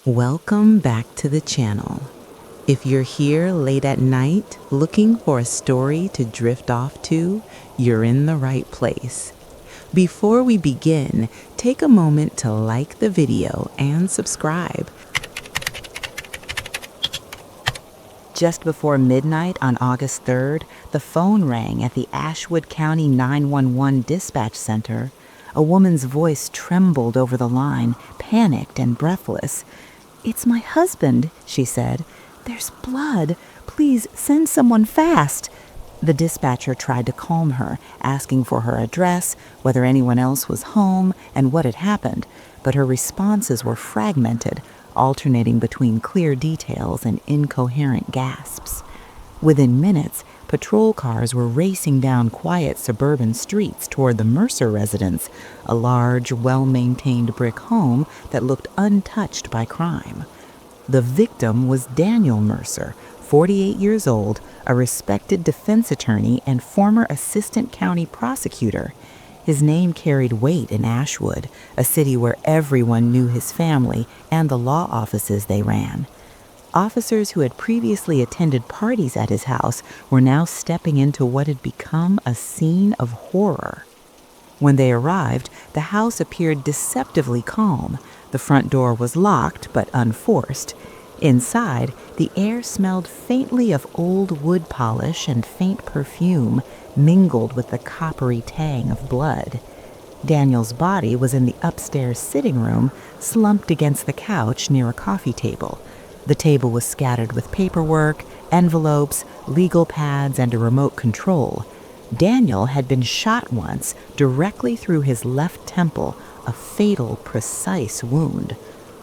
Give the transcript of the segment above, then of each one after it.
Welcome back to the channel. If you're here late at night looking for a story to drift off to, you're in the right place. Before we begin, take a moment to like the video and subscribe. Just before midnight on August 3rd, the phone rang at the Ashwood County 911 dispatch center. A woman's voice trembled over the line, panicked and breathless. "It's my husband," she said. "There's blood. Please send someone fast." The dispatcher tried to calm her, asking for her address, whether anyone else was home, and what had happened, but her responses were fragmented, alternating between clear details and incoherent gasps. Within minutes, patrol cars were racing down quiet suburban streets toward the Mercer residence, a large, well-maintained brick home that looked untouched by crime. The victim was Daniel Mercer, 48 years old, a respected defense attorney and former assistant county prosecutor. His name carried weight in Ashwood, a city where everyone knew his family and the law offices they ran. Officers who had previously attended parties at his house were now stepping into what had become a scene of horror. When they arrived, the house appeared deceptively calm. The front door was locked but unforced. Inside, the air smelled faintly of old wood polish and faint perfume, mingled with the coppery tang of blood. Daniel's body was in the upstairs sitting room, slumped against the couch near a coffee table. The table was scattered with paperwork, envelopes, legal pads, and a remote control. Daniel had been shot once, directly through his left temple, a fatal, precise wound.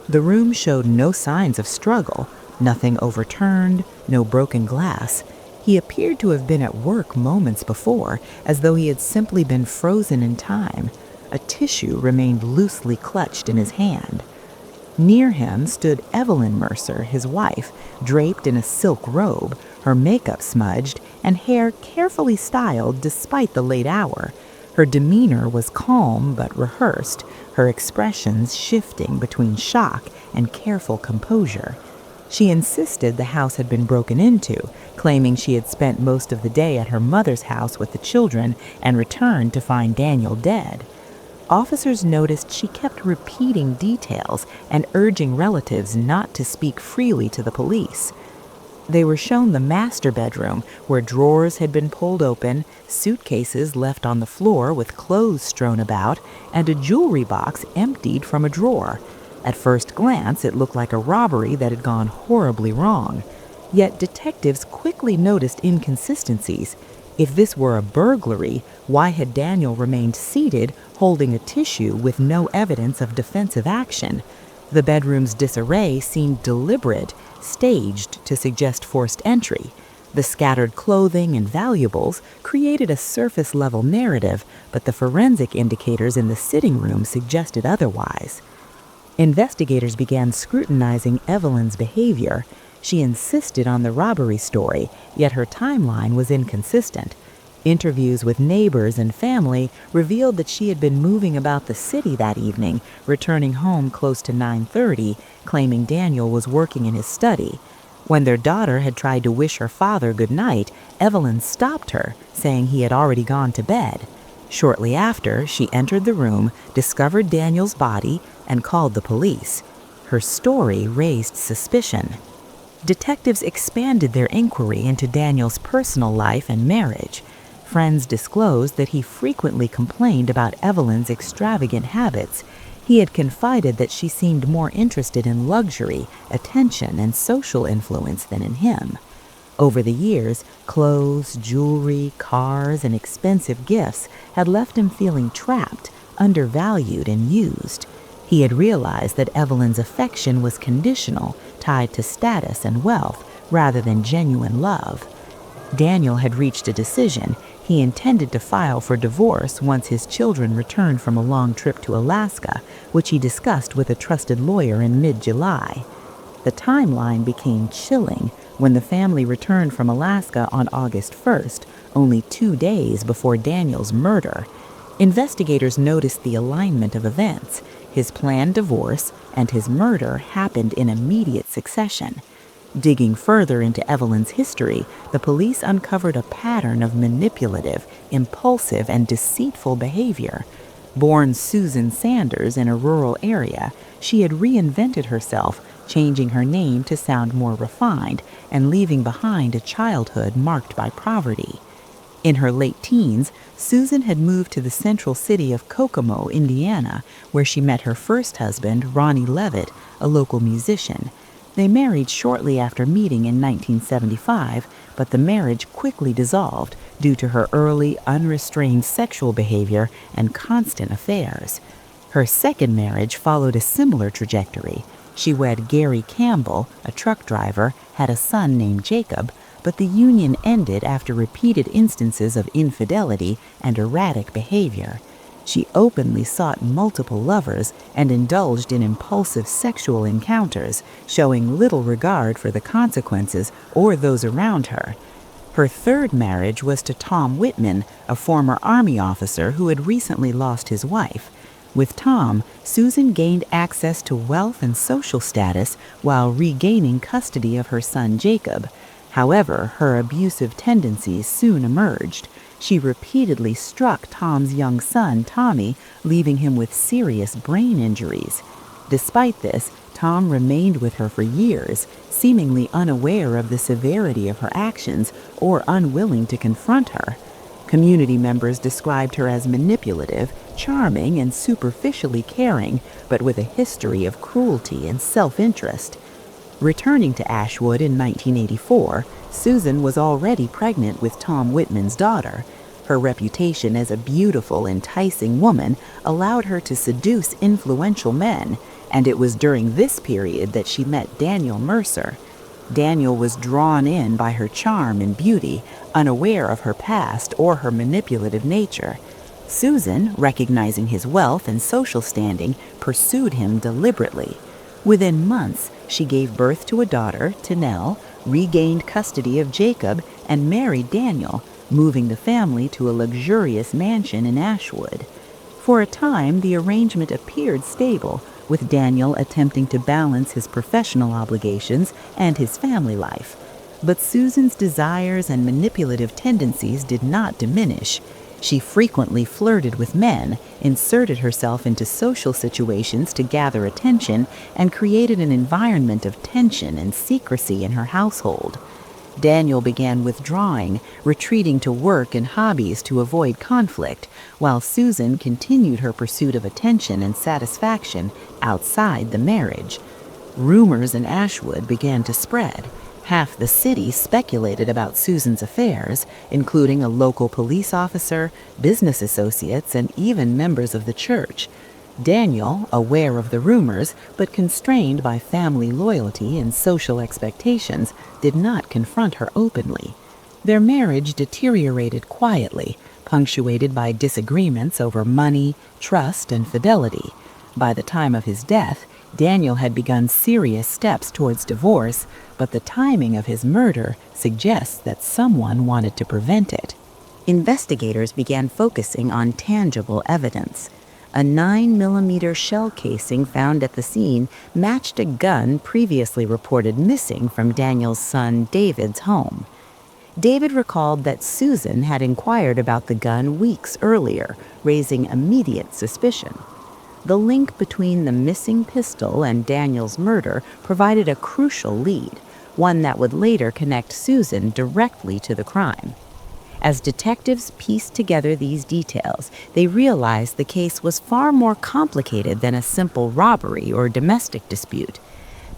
The room showed no signs of struggle, nothing overturned, no broken glass. He appeared to have been at work moments before, as though he had simply been frozen in time. A tissue remained loosely clutched in his hand. Near him stood Evelyn Mercer, his wife, draped in a silk robe, her makeup smudged, and hair carefully styled despite the late hour. Her demeanor was calm but rehearsed, her expressions shifting between shock and careful composure. She insisted the house had been broken into, claiming she had spent most of the day at her mother's house with the children and returned to find Daniel dead. Officers noticed she kept repeating details and urging relatives not to speak freely to the police. They were shown the master bedroom, where drawers had been pulled open, suitcases left on the floor with clothes strewn about, and a jewelry box emptied from a drawer. At first glance, it looked like a robbery that had gone horribly wrong. Yet detectives quickly noticed inconsistencies. If this were a burglary, why had Daniel remained seated, holding a tissue with no evidence of defensive action? The bedroom's disarray seemed deliberate, staged to suggest forced entry. The scattered clothing and valuables created a surface-level narrative, but the forensic indicators in the sitting room suggested otherwise. Investigators began scrutinizing Evelyn's behavior. She insisted on the robbery story, yet her timeline was inconsistent. Interviews with neighbors and family revealed that she had been moving about the city that evening, returning home close to 9:30, claiming Daniel was working in his study. When their daughter had tried to wish her father good night, Evelyn stopped her, saying he had already gone to bed. Shortly after, she entered the room, discovered Daniel's body, and called the police. Her story raised suspicion. Detectives expanded their inquiry into Daniel's personal life and marriage. Friends disclosed that he frequently complained about Evelyn's extravagant habits. He had confided that she seemed more interested in luxury, attention, and social influence than in him. Over the years, clothes, jewelry, cars, and expensive gifts had left him feeling trapped, undervalued, and used. He had realized that Evelyn's affection was conditional, tied to status and wealth, rather than genuine love. Daniel had reached a decision. He intended to file for divorce once his children returned from a long trip to Alaska, which he discussed with a trusted lawyer in mid-July. The timeline became chilling when the family returned from Alaska on August 1st, only 2 days before Daniel's murder. Investigators noticed the alignment of events. his planned divorce, and his murder happened in immediate succession. Digging further into Evelyn's history, the police uncovered a pattern of manipulative, impulsive, and deceitful behavior. Born Susan Sanders in a rural area, she had reinvented herself, changing her name to sound more refined and leaving behind a childhood marked by poverty. In her late teens, Susan had moved to the central city of Kokomo, Indiana, where she met her first husband, Ronnie Levitt, a local musician. They married shortly after meeting in 1975, but the marriage quickly dissolved due to her early, unrestrained sexual behavior and constant affairs. Her second marriage followed a similar trajectory. She wed Gary Campbell, a truck driver, had a son named Jacob, but the union ended after repeated instances of infidelity and erratic behavior. She openly sought multiple lovers and indulged in impulsive sexual encounters, showing little regard for the consequences or those around her. Her third marriage was to Tom Whitman, a former Army officer who had recently lost his wife. With Tom, Susan gained access to wealth and social status while regaining custody of her son Jacob. However, her abusive tendencies soon emerged. She repeatedly struck Tom's young son, Tommy, leaving him with serious brain injuries. Despite this, Tom remained with her for years, seemingly unaware of the severity of her actions or unwilling to confront her. Community members described her as manipulative, charming, and superficially caring, but with a history of cruelty and self-interest. Returning to Ashwood in 1984, Susan was already pregnant with Tom Whitman's daughter. Her reputation as a beautiful, enticing woman allowed her to seduce influential men, and it was during this period that she met Daniel Mercer. Daniel was drawn in by her charm and beauty, unaware of her past or her manipulative nature. Susan, recognizing his wealth and social standing, pursued him deliberately. Within months, she gave birth to a daughter, Tanel, regained custody of Jacob, and married Daniel, moving the family to a luxurious mansion in Ashwood. For a time, the arrangement appeared stable, with Daniel attempting to balance his professional obligations and his family life. But Susan's desires and manipulative tendencies did not diminish. She frequently flirted with men, inserted herself into social situations to gather attention, and created an environment of tension and secrecy in her household. Daniel began withdrawing, retreating to work and hobbies to avoid conflict, while Susan continued her pursuit of attention and satisfaction outside the marriage. Rumors in Ashwood began to spread. Half the city speculated about Susan's affairs, including a local police officer, business associates, and even members of the church. Daniel, aware of the rumors, but constrained by family loyalty and social expectations, did not confront her openly. Their marriage deteriorated quietly, punctuated by disagreements over money, trust, and fidelity. By the time of his death, Daniel had begun serious steps towards divorce, but the timing of his murder suggests that someone wanted to prevent it. Investigators began focusing on tangible evidence. A 9mm shell casing found at the scene matched a gun previously reported missing from Daniel's son David's home. David recalled that Susan had inquired about the gun weeks earlier, raising immediate suspicion. The link between the missing pistol and Daniel's murder provided a crucial lead, one that would later connect Susan directly to the crime. As detectives pieced together these details, they realized the case was far more complicated than a simple robbery or domestic dispute.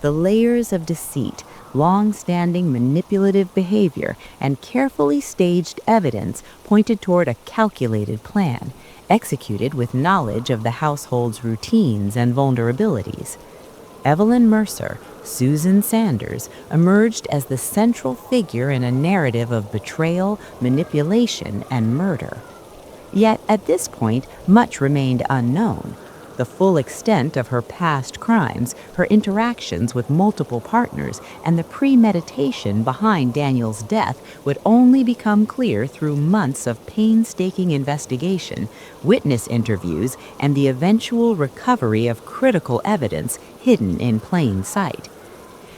The layers of deceit, long-standing manipulative behavior, and carefully staged evidence pointed toward a calculated plan, executed with knowledge of the household's routines and vulnerabilities. Evelyn Mercer, Susan Sanders, emerged as the central figure in a narrative of betrayal, manipulation, and murder. Yet, at this point, much remained unknown. The full extent of her past crimes, her interactions with multiple partners, and the premeditation behind Daniel's death would only become clear through months of painstaking investigation, witness interviews, and the eventual recovery of critical evidence hidden in plain sight.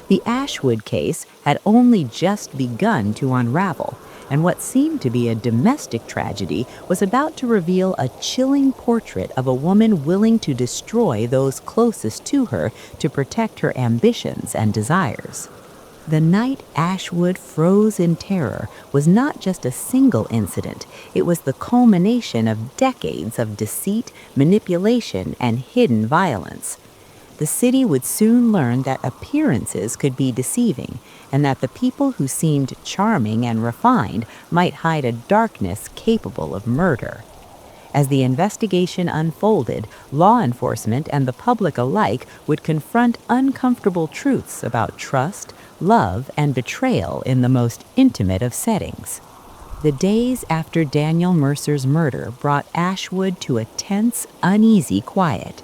The Ashwood case had only just begun to unravel, and what seemed to be a domestic tragedy was about to reveal a chilling portrait of a woman willing to destroy those closest to her to protect her ambitions and desires. The night Ashwood froze in terror was not just a single incident, it was the culmination of decades of deceit, manipulation, and hidden violence. The city would soon learn that appearances could be deceiving, and that the people who seemed charming and refined might hide a darkness capable of murder. As the investigation unfolded, law enforcement and the public alike would confront uncomfortable truths about trust, love, and betrayal in the most intimate of settings. The days after Daniel Mercer's murder brought Ashwood to a tense, uneasy quiet.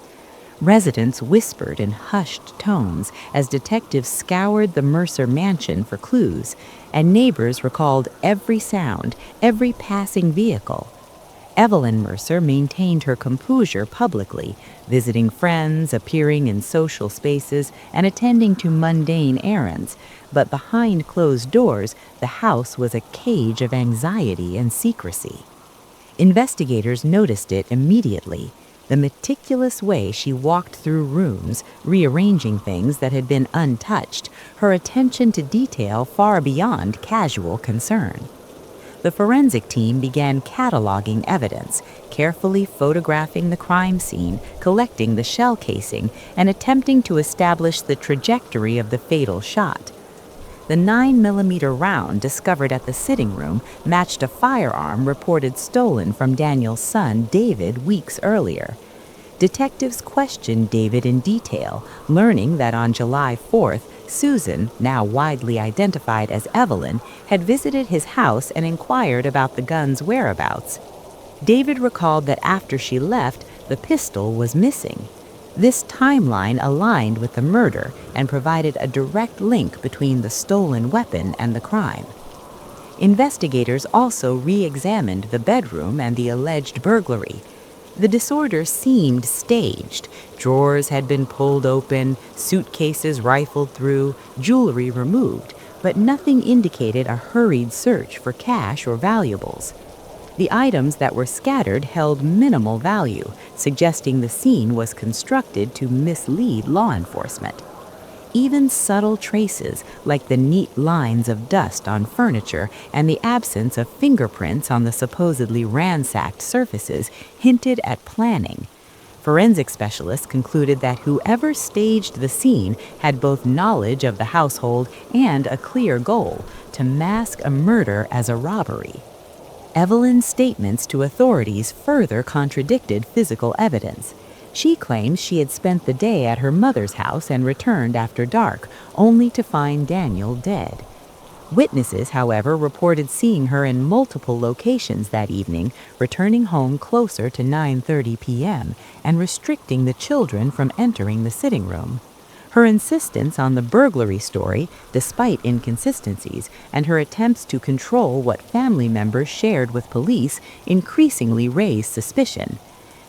Residents whispered in hushed tones as detectives scoured the Mercer mansion for clues, and neighbors recalled every sound, every passing vehicle. Evelyn Mercer maintained her composure publicly, visiting friends, appearing in social spaces, and attending to mundane errands, but behind closed doors, the house was a cage of anxiety and secrecy. Investigators noticed it immediately. The meticulous way she walked through rooms, rearranging things that had been untouched, her attention to detail far beyond casual concern. The forensic team began cataloging evidence, carefully photographing the crime scene, collecting the shell casing, and attempting to establish the trajectory of the fatal shot. The 9mm round discovered at the sitting room matched a firearm reported stolen from Daniel's son, David, weeks earlier. Detectives questioned David in detail, learning that on July 4th, Susan, now widely identified as Evelyn, had visited his house and inquired about the gun's whereabouts. David recalled that after she left, the pistol was missing. This timeline aligned with the murder and provided a direct link between the stolen weapon and the crime. Investigators also re-examined the bedroom and the alleged burglary. The disorder seemed staged. Drawers had been pulled open, suitcases rifled through, jewelry removed, but nothing indicated a hurried search for cash or valuables. The items that were scattered held minimal value, suggesting the scene was constructed to mislead law enforcement. Even subtle traces, like the neat lines of dust on furniture and the absence of fingerprints on the supposedly ransacked surfaces, hinted at planning. Forensic specialists concluded that whoever staged the scene had both knowledge of the household and a clear goal: to mask a murder as a robbery. Evelyn's statements to authorities further contradicted physical evidence. She claims she had spent the day at her mother's house and returned after dark, only to find Daniel dead. Witnesses, however, reported seeing her in multiple locations that evening, returning home closer to 9:30 p.m. and restricting the children from entering the sitting room. Her insistence on the burglary story, despite inconsistencies, and her attempts to control what family members shared with police increasingly raised suspicion.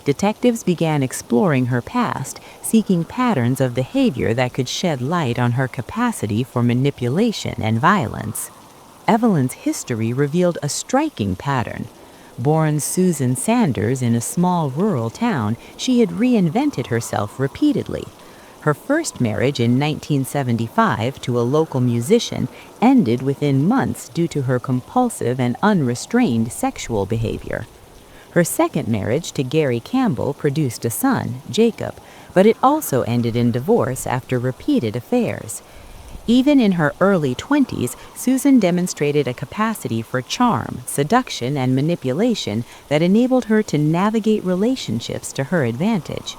Detectives began exploring her past, seeking patterns of behavior that could shed light on her capacity for manipulation and violence. Evelyn's history revealed a striking pattern. Born Susan Sanders in a small rural town, she had reinvented herself repeatedly. Her first marriage in 1975 to a local musician ended within months due to her compulsive and unrestrained sexual behavior. Her second marriage to Gary Campbell produced a son, Jacob, but it also ended in divorce after repeated affairs. Even in her early 20s, Susan demonstrated a capacity for charm, seduction, and manipulation that enabled her to navigate relationships to her advantage.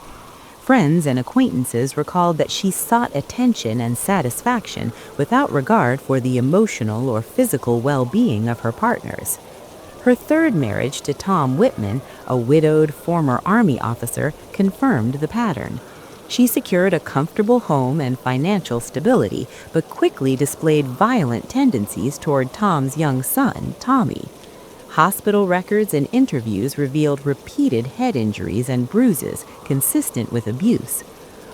Friends and acquaintances recalled that she sought attention and satisfaction without regard for the emotional or physical well-being of her partners. Her third marriage to Tom Whitman, a widowed former Army officer, confirmed the pattern. She secured a comfortable home and financial stability, but quickly displayed violent tendencies toward Tom's young son, Tommy. Hospital records and interviews revealed repeated head injuries and bruises consistent with abuse.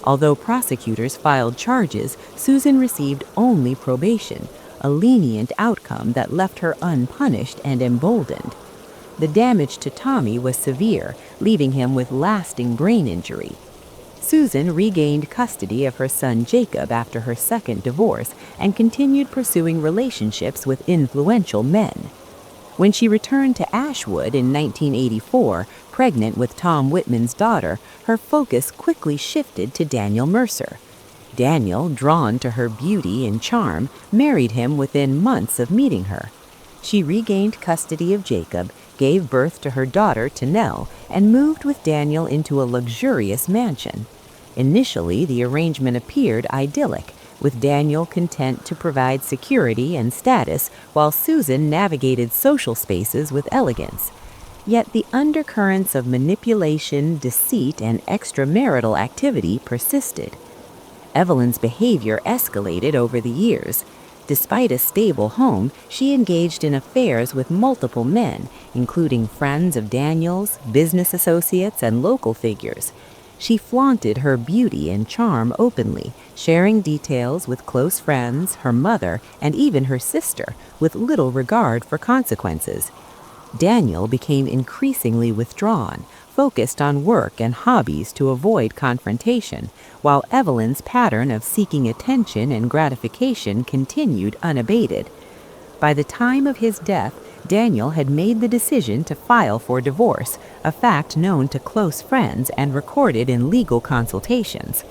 Although prosecutors filed charges, Susan received only probation, a lenient outcome that left her unpunished and emboldened. The damage to Tommy was severe, leaving him with lasting brain injury. Susan regained custody of her son Jacob after her second divorce and continued pursuing relationships with influential men. When she returned to Ashwood in 1984, pregnant with Tom Whitman's daughter, her focus quickly shifted to Daniel Mercer. Daniel, drawn to her beauty and charm, married him within months of meeting her. She regained custody of Jacob, gave birth to her daughter Tanel, and moved with Daniel into a luxurious mansion. Initially, the arrangement appeared idyllic, with Daniel content to provide security and status while Susan navigated social spaces with elegance. Yet the undercurrents of manipulation, deceit, and extramarital activity persisted. Evelyn's behavior escalated over the years. Despite a stable home, she engaged in affairs with multiple men, including friends of Daniel's, business associates, and local figures. She flaunted her beauty and charm openly, sharing details with close friends, her mother, and even her sister, with little regard for consequences. Daniel became increasingly withdrawn, focused on work and hobbies to avoid confrontation, while Evelyn's pattern of seeking attention and gratification continued unabated. By the time of his death, Daniel had made the decision to file for divorce, a fact known to close friends and recorded in legal consultations.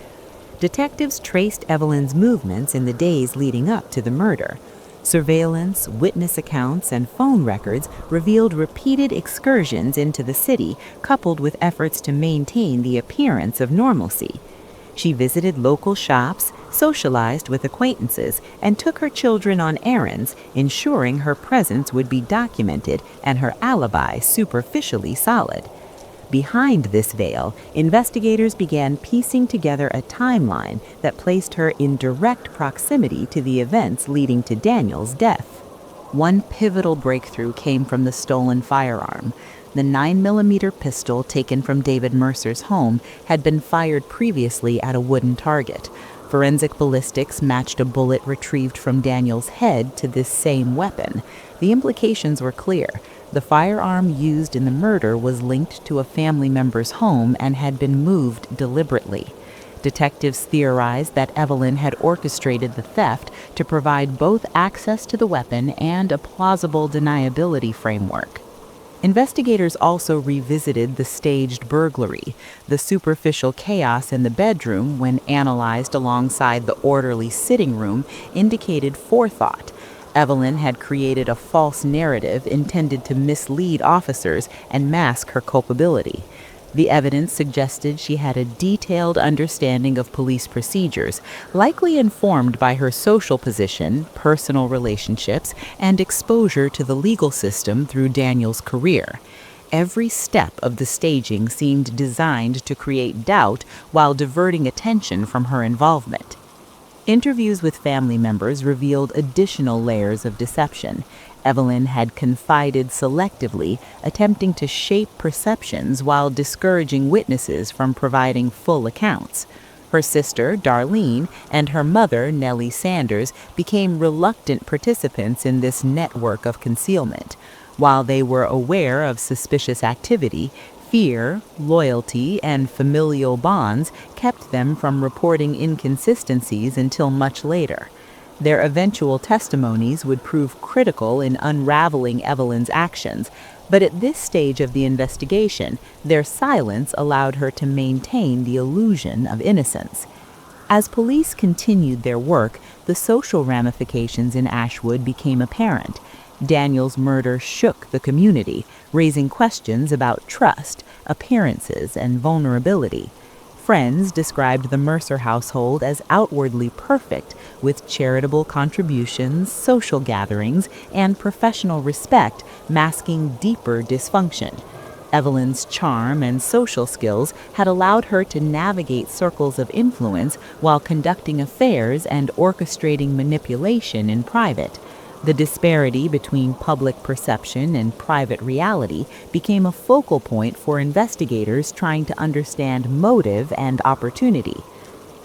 Detectives traced Evelyn's movements in the days leading up to the murder. Surveillance, witness accounts, and phone records revealed repeated excursions into the city, coupled with efforts to maintain the appearance of normalcy. She visited local shops, socialized with acquaintances, and took her children on errands, ensuring her presence would be documented and her alibi superficially solid. Behind this veil, investigators began piecing together a timeline that placed her in direct proximity to the events leading to Daniel's death. One pivotal breakthrough came from the stolen firearm. The 9mm pistol taken from David Mercer's home had been fired previously at a wooden target. Forensic ballistics matched a bullet retrieved from Daniel's head to this same weapon. The implications were clear. The firearm used in the murder was linked to a family member's home and had been moved deliberately. Detectives theorized that Evelyn had orchestrated the theft to provide both access to the weapon and a plausible deniability framework. Investigators also revisited the staged burglary. The superficial chaos in the bedroom, when analyzed alongside the orderly sitting room, indicated forethought. Evelyn had created a false narrative intended to mislead officers and mask her culpability. The evidence suggested she had a detailed understanding of police procedures, likely informed by her social position, personal relationships, and exposure to the legal system through Daniel's career. Every step of the staging seemed designed to create doubt while diverting attention from her involvement. Interviews with family members revealed additional layers of deception. Evelyn had confided selectively, attempting to shape perceptions while discouraging witnesses from providing full accounts. Her sister, Darlene, and her mother, Nellie Sanders, became reluctant participants in this network of concealment. While they were aware of suspicious activity, fear, loyalty, and familial bonds kept them from reporting inconsistencies until much later. Their eventual testimonies would prove critical in unraveling Evelyn's actions, but at this stage of the investigation, their silence allowed her to maintain the illusion of innocence. As police continued their work, the social ramifications in Ashwood became apparent. Daniel's murder shook the community, raising questions about trust, appearances, and vulnerability. Friends described the Mercer household as outwardly perfect, with charitable contributions, social gatherings, and professional respect masking deeper dysfunction. Evelyn's charm and social skills had allowed her to navigate circles of influence while conducting affairs and orchestrating manipulation in private. The disparity between public perception and private reality became a focal point for investigators trying to understand motive and opportunity.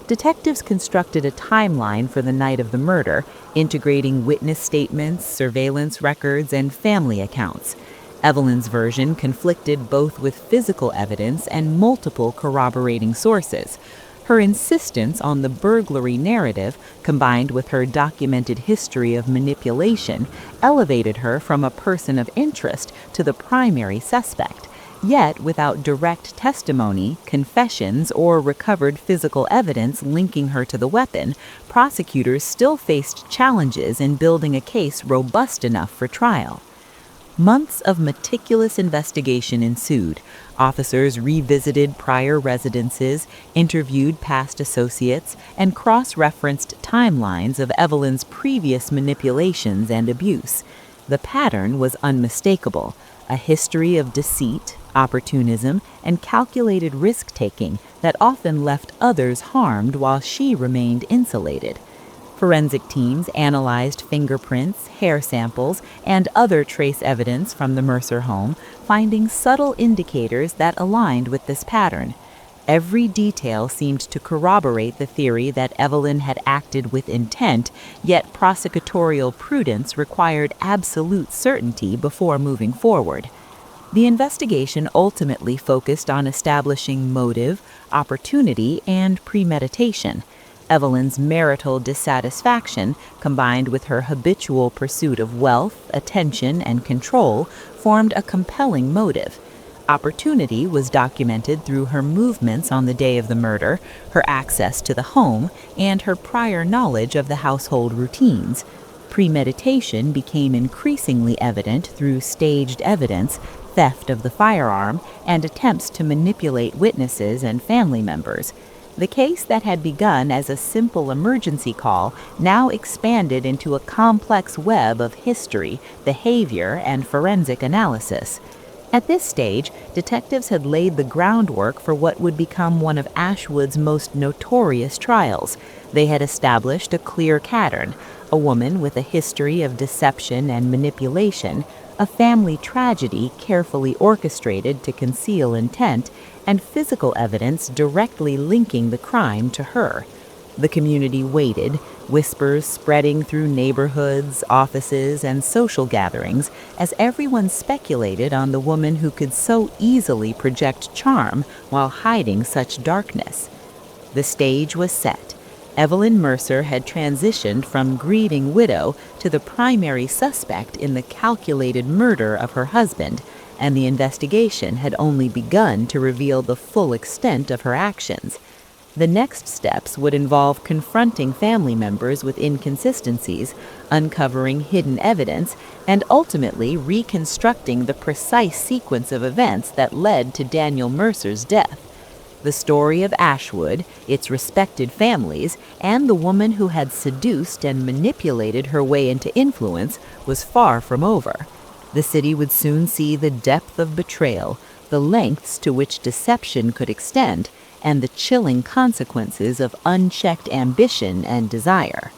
Detectives constructed a timeline for the night of the murder, integrating witness statements, surveillance records, and family accounts. Evelyn's version conflicted both with physical evidence and multiple corroborating sources. Her insistence on the burglary narrative, combined with her documented history of manipulation, elevated her from a person of interest to the primary suspect. Yet, without direct testimony, confessions, or recovered physical evidence linking her to the weapon, prosecutors still faced challenges in building a case robust enough for trial. Months of meticulous investigation ensued. Officers revisited prior residences, interviewed past associates, and cross-referenced timelines of Evelyn's previous manipulations and abuse. The pattern was unmistakable: a history of deceit, opportunism, and calculated risk-taking that often left others harmed while she remained insulated. Forensic teams analyzed fingerprints, hair samples, and other trace evidence from the Mercer home, finding subtle indicators that aligned with this pattern. Every detail seemed to corroborate the theory that Evelyn had acted with intent, yet prosecutorial prudence required absolute certainty before moving forward. The investigation ultimately focused on establishing motive, opportunity, and premeditation. Evelyn's marital dissatisfaction, combined with her habitual pursuit of wealth, attention, and control, formed a compelling motive. Opportunity was documented through her movements on the day of the murder, her access to the home, and her prior knowledge of the household routines. Premeditation became increasingly evident through staged evidence, theft of the firearm, and attempts to manipulate witnesses and family members. The case that had begun as a simple emergency call now expanded into a complex web of history, behavior, and forensic analysis. At this stage, detectives had laid the groundwork for what would become one of Ashwood's most notorious trials. They had established a clear pattern: a woman with a history of deception and manipulation, a family tragedy carefully orchestrated to conceal intent, and physical evidence directly linking the crime to her. The community waited, whispers spreading through neighborhoods, offices, and social gatherings, as everyone speculated on the woman who could so easily project charm while hiding such darkness. The stage was set. Evelyn Mercer had transitioned from grieving widow to the primary suspect in the calculated murder of her husband, and the investigation had only begun to reveal the full extent of her actions. The next steps would involve confronting family members with inconsistencies, uncovering hidden evidence, and ultimately reconstructing the precise sequence of events that led to Daniel Mercer's death. The story of Ashwood, its respected families, and the woman who had seduced and manipulated her way into influence was far from over. The city would soon see the depth of betrayal, the lengths to which deception could extend, and the chilling consequences of unchecked ambition and desire.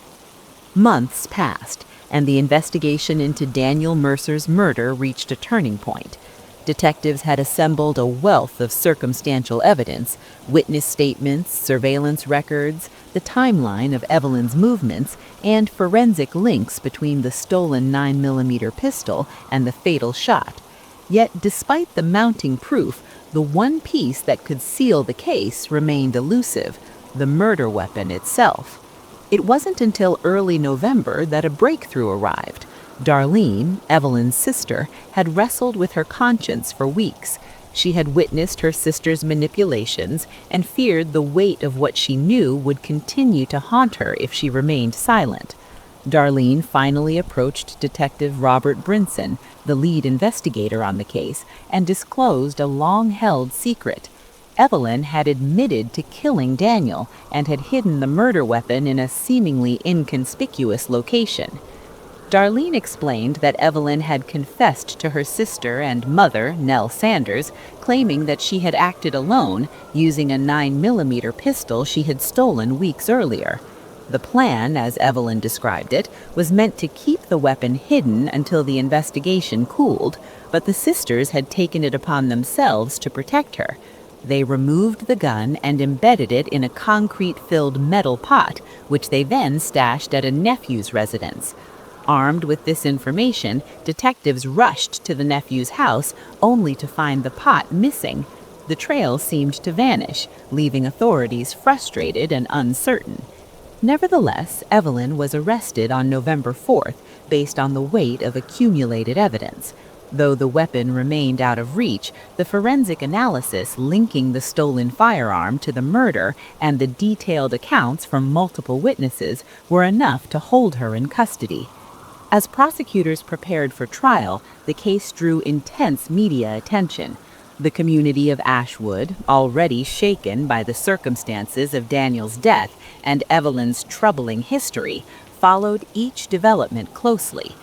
Months passed, and the investigation into Daniel Mercer's murder reached a turning point. Detectives had assembled a wealth of circumstantial evidence: witness statements, surveillance records, the timeline of Evelyn's movements, and forensic links between the stolen 9mm pistol and the fatal shot. Yet, despite the mounting proof, the one piece that could seal the case remained elusive: the murder weapon itself. It wasn't until early November that a breakthrough arrived. Darlene, Evelyn's sister, had wrestled with her conscience for weeks. She had witnessed her sister's manipulations and feared the weight of what she knew would continue to haunt her if she remained silent. Darlene finally approached Detective Robert Brinson, the lead investigator on the case, and disclosed a long-held secret. Evelyn had admitted to killing Daniel and had hidden the murder weapon in a seemingly inconspicuous location. Darlene explained that Evelyn had confessed to her sister and mother, Nell Sanders, claiming that she had acted alone, using a 9mm pistol she had stolen weeks earlier. The plan, as Evelyn described it, was meant to keep the weapon hidden until the investigation cooled, but the sisters had taken it upon themselves to protect her. They removed the gun and embedded it in a concrete-filled metal pot, which they then stashed at a nephew's residence. Armed with this information, detectives rushed to the nephew's house, only to find the pot missing. The trail seemed to vanish, leaving authorities frustrated and uncertain. Nevertheless, Evelyn was arrested on November 4th based on the weight of accumulated evidence. Though the weapon remained out of reach, the forensic analysis linking the stolen firearm to the murder and the detailed accounts from multiple witnesses were enough to hold her in custody. As prosecutors prepared for trial, the case drew intense media attention. The community of Ashwood, already shaken by the circumstances of Daniel's death and Evelyn's troubling history, followed each development closely.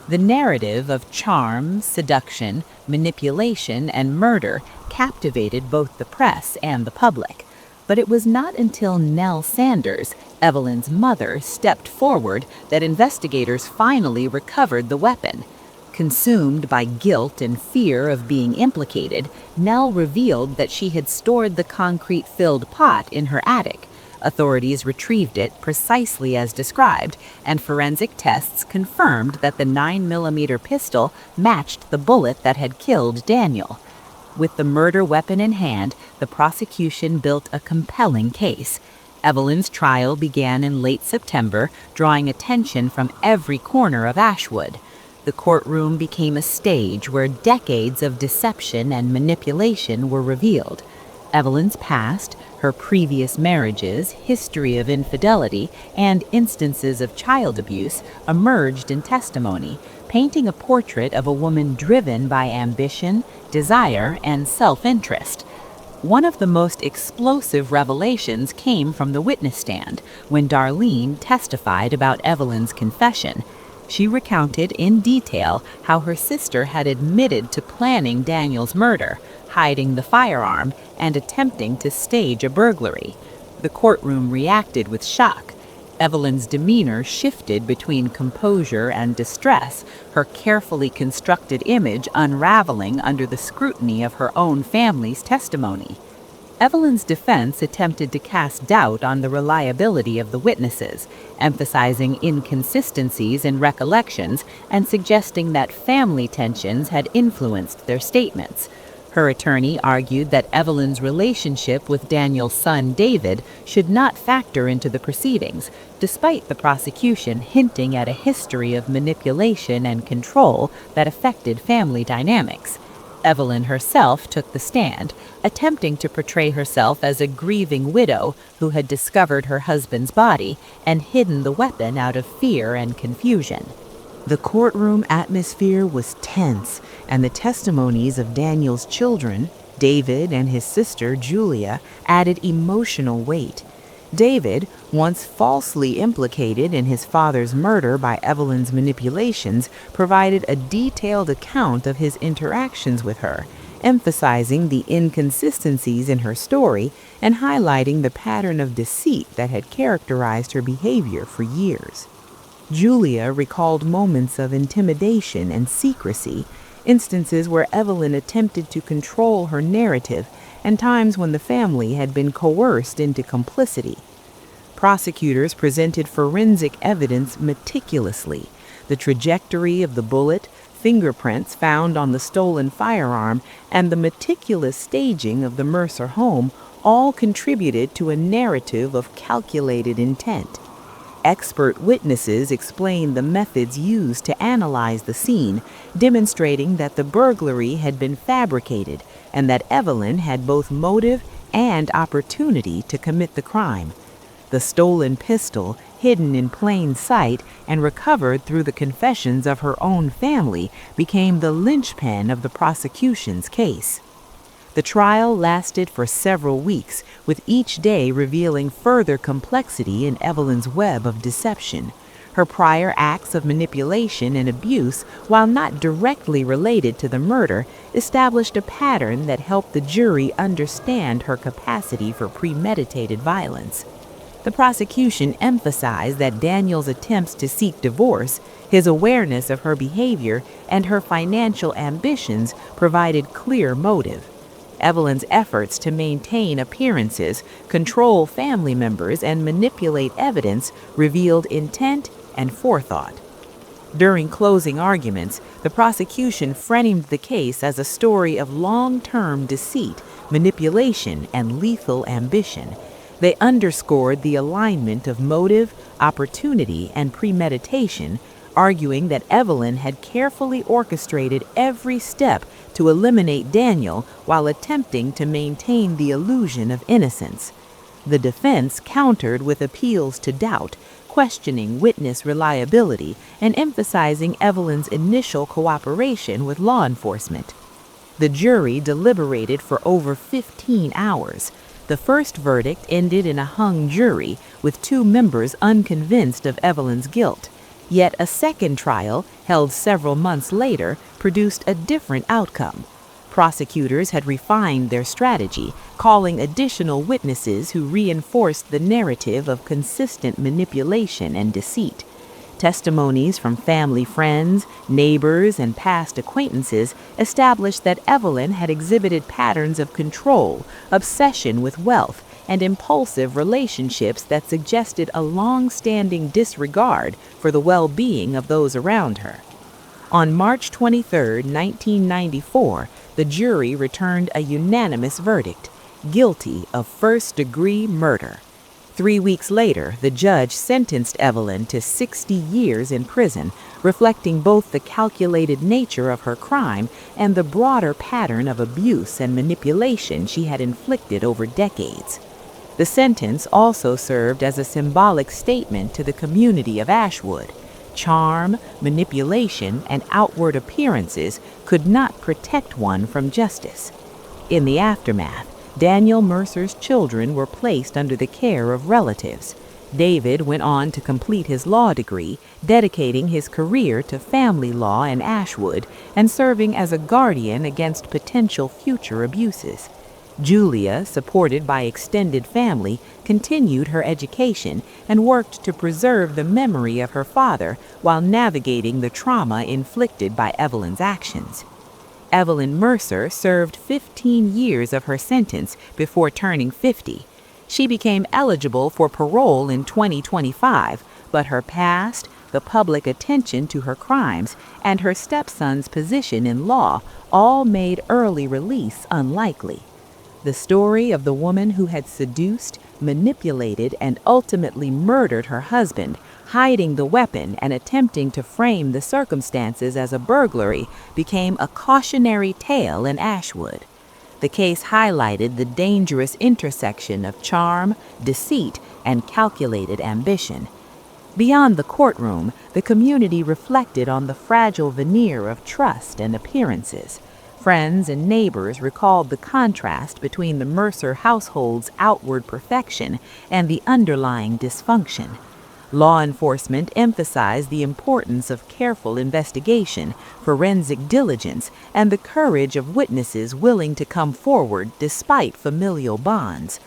The narrative of charm, seduction, manipulation, and murder captivated both the press and the public. But it was not until Nell Sanders, Evelyn's mother, stepped forward that investigators finally recovered the weapon. Consumed by guilt and fear of being implicated, Nell revealed that she had stored the concrete-filled pot in her attic. Authorities retrieved it precisely as described, and forensic tests confirmed that the 9mm pistol matched the bullet that had killed Daniel. With the murder weapon in hand, the prosecution built a compelling case. Evelyn's trial began in late September, drawing attention from every corner of Ashwood. The courtroom became a stage where decades of deception and manipulation were revealed. Evelyn's past, her previous marriages, history of infidelity, and instances of child abuse emerged in testimony, painting a portrait of a woman driven by ambition, desire, and self-interest. One of the most explosive revelations came from the witness stand when Darlene testified about Evelyn's confession. She recounted in detail how her sister had admitted to planning Daniel's murder, hiding the firearm, and attempting to stage a burglary. The courtroom reacted with shock. Evelyn's demeanor shifted between composure and distress, her carefully constructed image unraveling under the scrutiny of her own family's testimony. Evelyn's defense attempted to cast doubt on the reliability of the witnesses, emphasizing inconsistencies in recollections and suggesting that family tensions had influenced their statements. Her attorney argued that Evelyn's relationship with Daniel's son David should not factor into the proceedings, despite the prosecution hinting at a history of manipulation and control that affected family dynamics. Evelyn herself took the stand, attempting to portray herself as a grieving widow who had discovered her husband's body and hidden the weapon out of fear and confusion. The courtroom atmosphere was tense, and the testimonies of Daniel's children, David and his sister Julia, added emotional weight. David, once falsely implicated in his father's murder by Evelyn's manipulations, provided a detailed account of his interactions with her, emphasizing the inconsistencies in her story and highlighting the pattern of deceit that had characterized her behavior for years. Julia recalled moments of intimidation and secrecy, instances where Evelyn attempted to control her narrative, and times when the family had been coerced into complicity. Prosecutors presented forensic evidence meticulously. The trajectory of the bullet, fingerprints found on the stolen firearm, and the meticulous staging of the Mercer home all contributed to a narrative of calculated intent. Expert witnesses explained the methods used to analyze the scene, demonstrating that the burglary had been fabricated and that Evelyn had both motive and opportunity to commit the crime. The stolen pistol, hidden in plain sight and recovered through the confessions of her own family, became the linchpin of the prosecution's case. The trial lasted for several weeks, with each day revealing further complexity in Evelyn's web of deception. Her prior acts of manipulation and abuse, while not directly related to the murder, established a pattern that helped the jury understand her capacity for premeditated violence. The prosecution emphasized that Daniel's attempts to seek divorce, his awareness of her behavior, and her financial ambitions provided clear motive. Evelyn's efforts to maintain appearances, control family members, and manipulate evidence revealed intent and forethought. During closing arguments, the prosecution framed the case as a story of long-term deceit, manipulation, and lethal ambition. They underscored the alignment of motive, opportunity, and premeditation, arguing that Evelyn had carefully orchestrated every step to eliminate Daniel while attempting to maintain the illusion of innocence. The defense countered with appeals to doubt, questioning witness reliability and emphasizing Evelyn's initial cooperation with law enforcement. The jury deliberated for over 15 hours. The first verdict ended in a hung jury, with 2 members unconvinced of Evelyn's guilt. Yet a second trial, held several months later, produced a different outcome. Prosecutors had refined their strategy, calling additional witnesses who reinforced the narrative of consistent manipulation and deceit. Testimonies from family friends, neighbors, and past acquaintances established that Evelyn had exhibited patterns of control, obsession with wealth, and impulsive relationships that suggested a long-standing disregard for the well-being of those around her. On March 23, 1994, the jury returned a unanimous verdict, guilty of first-degree murder. 3 weeks later, the judge sentenced Evelyn to 60 years in prison, reflecting both the calculated nature of her crime and the broader pattern of abuse and manipulation she had inflicted over decades. The sentence also served as a symbolic statement to the community of Ashwood. Charm, manipulation, and outward appearances could not protect one from justice. In the aftermath, Daniel Mercer's children were placed under the care of relatives. David went on to complete his law degree, dedicating his career to family law in Ashwood and serving as a guardian against potential future abuses. Julia, supported by extended family, continued her education and worked to preserve the memory of her father while navigating the trauma inflicted by Evelyn's actions. Evelyn Mercer served 15 years of her sentence before turning 50. She became eligible for parole in 2025, but her past, the public attention to her crimes, and her stepson's position in law all made early release unlikely. The story of the woman who had seduced, manipulated, and ultimately murdered her husband, hiding the weapon and attempting to frame the circumstances as a burglary, became a cautionary tale in Ashwood. The case highlighted the dangerous intersection of charm, deceit, and calculated ambition. Beyond the courtroom, the community reflected on the fragile veneer of trust and appearances. Friends and neighbors recalled the contrast between the Mercer household's outward perfection and the underlying dysfunction. Law enforcement emphasized the importance of careful investigation, forensic diligence, and the courage of witnesses willing to come forward despite familial bonds.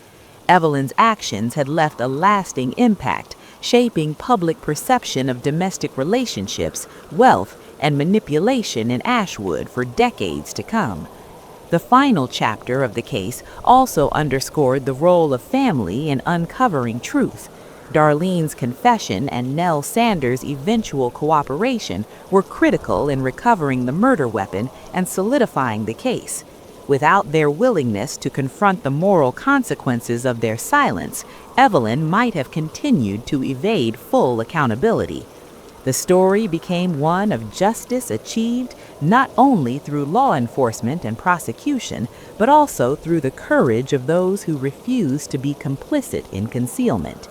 Evelyn's actions had left a lasting impact, shaping public perception of domestic relationships, wealth, and manipulation in Ashwood for decades to come. The final chapter of the case also underscored the role of family in uncovering truth. Darlene's confession and Nell Sanders' eventual cooperation were critical in recovering the murder weapon and solidifying the case. Without their willingness to confront the moral consequences of their silence, Evelyn might have continued to evade full accountability. The story became one of justice achieved not only through law enforcement and prosecution, but also through the courage of those who refused to be complicit in concealment.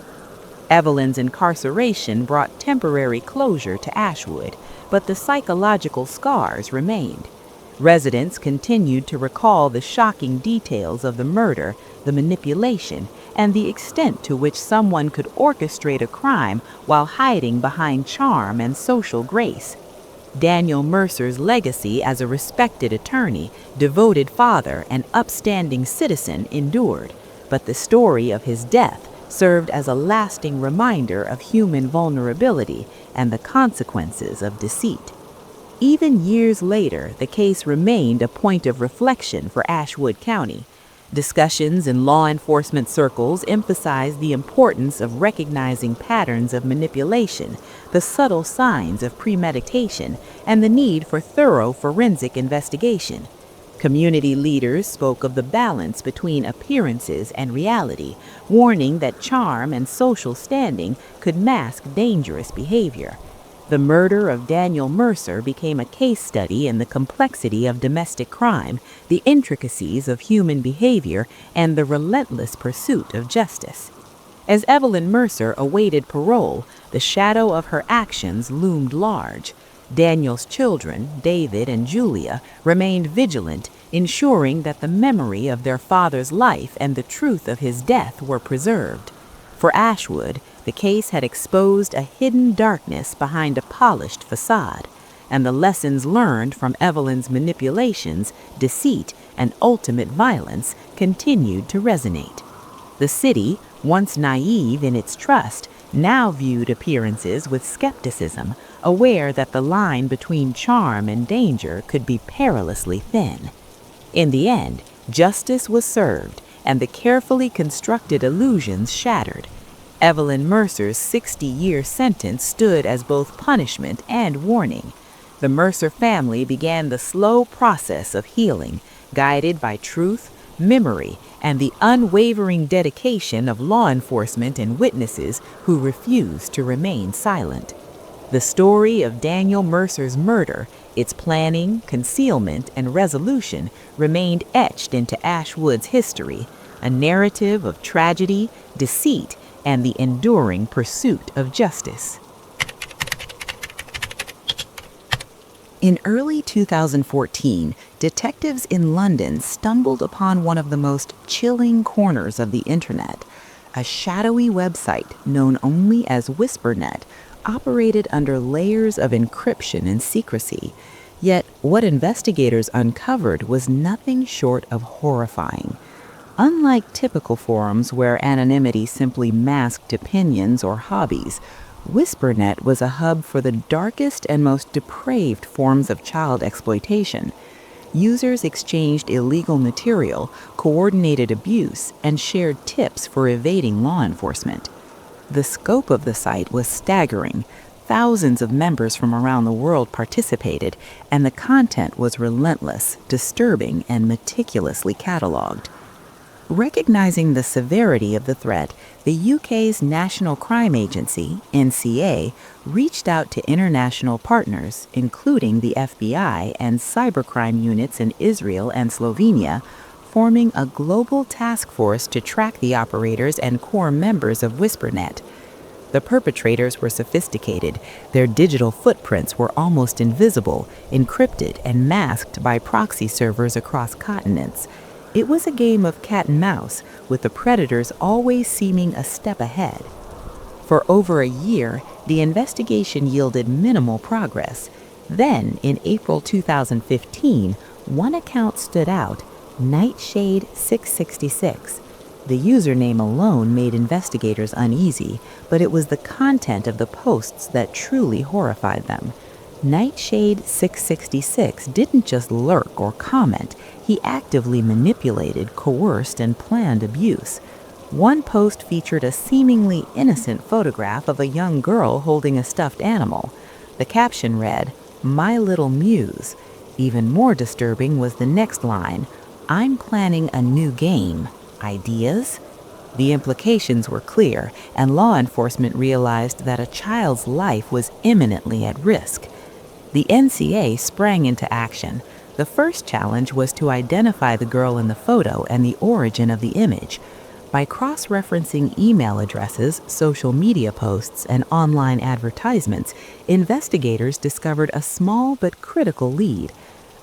Evelyn's incarceration brought temporary closure to Ashwood, but the psychological scars remained. Residents continued to recall the shocking details of the murder, the manipulation, and the extent to which someone could orchestrate a crime while hiding behind charm and social grace. Daniel Mercer's legacy as a respected attorney, devoted father, and upstanding citizen endured, but the story of his death served as a lasting reminder of human vulnerability and the consequences of deceit. Even years later, the case remained a point of reflection for Ashwood County. Discussions in law enforcement circles emphasized the importance of recognizing patterns of manipulation, the subtle signs of premeditation, and the need for thorough forensic investigation. Community leaders spoke of the balance between appearances and reality, warning that charm and social standing could mask dangerous behavior. The murder of Daniel Mercer became a case study in the complexity of domestic crime, the intricacies of human behavior, and the relentless pursuit of justice. As Evelyn Mercer awaited parole, the shadow of her actions loomed large. Daniel's children, David and Julia, remained vigilant, ensuring that the memory of their father's life and the truth of his death were preserved. For Ashwood, the case had exposed a hidden darkness behind a polished facade, and the lessons learned from Evelyn's manipulations, deceit, and ultimate violence continued to resonate. The city, once naive in its trust, now viewed appearances with skepticism, aware that the line between charm and danger could be perilously thin. In the end, justice was served, and the carefully constructed illusions shattered. Evelyn Mercer's 60-year sentence stood as both punishment and warning. The Mercer family began the slow process of healing, guided by truth, memory, and the unwavering dedication of law enforcement and witnesses who refused to remain silent. The story of Daniel Mercer's murder, its planning, concealment, and resolution remained etched into Ashwood's history, a narrative of tragedy, deceit, and the enduring pursuit of justice. In early 2014, detectives in London stumbled upon one of the most chilling corners of the internet. A shadowy website known only as WhisperNet operated under layers of encryption and secrecy. Yet what investigators uncovered was nothing short of horrifying. Unlike typical forums where anonymity simply masked opinions or hobbies, WhisperNet was a hub for the darkest and most depraved forms of child exploitation. Users exchanged illegal material, coordinated abuse, and shared tips for evading law enforcement. The scope of the site was staggering. Thousands of members from around the world participated, and the content was relentless, disturbing, and meticulously cataloged. Recognizing the severity of the threat, the UK's National Crime Agency, NCA, reached out to international partners, including the FBI and cybercrime units in Israel and Slovenia, forming a global task force to track the operators and core members of WhisperNet. The perpetrators were sophisticated. Their digital footprints were almost invisible, encrypted and masked by proxy servers across continents. It was a game of cat and mouse, with the predators always seeming a step ahead. For over a year, the investigation yielded minimal progress. Then, in April 2015, one account stood out, Nightshade 666. The username alone made investigators uneasy, but it was the content of the posts that truly horrified them. Nightshade 666 didn't just lurk or comment, he actively manipulated, coerced, and planned abuse. One post featured a seemingly innocent photograph of a young girl holding a stuffed animal. The caption read, "My Little Muse." Even more disturbing was the next line, "I'm planning a new game. Ideas?" The implications were clear, and law enforcement realized that a child's life was imminently at risk. The NCA sprang into action. The first challenge was to identify the girl in the photo and the origin of the image. By cross-referencing email addresses, social media posts, and online advertisements, investigators discovered a small but critical lead.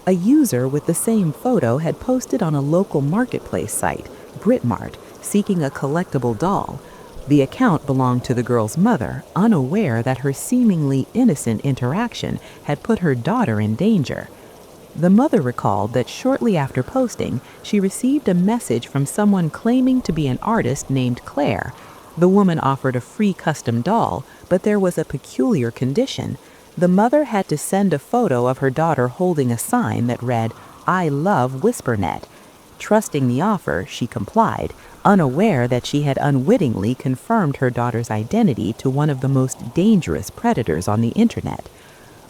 A user with the same photo had posted on a local marketplace site, Britmart, seeking a collectible doll. The account belonged to the girl's mother, unaware that her seemingly innocent interaction had put her daughter in danger. The mother recalled that shortly after posting, she received a message from someone claiming to be an artist named Claire. The woman offered a free custom doll, but there was a peculiar condition. The mother had to send a photo of her daughter holding a sign that read, "I love WhisperNet." Trusting the offer, she complied, unaware that she had unwittingly confirmed her daughter's identity to one of the most dangerous predators on the internet.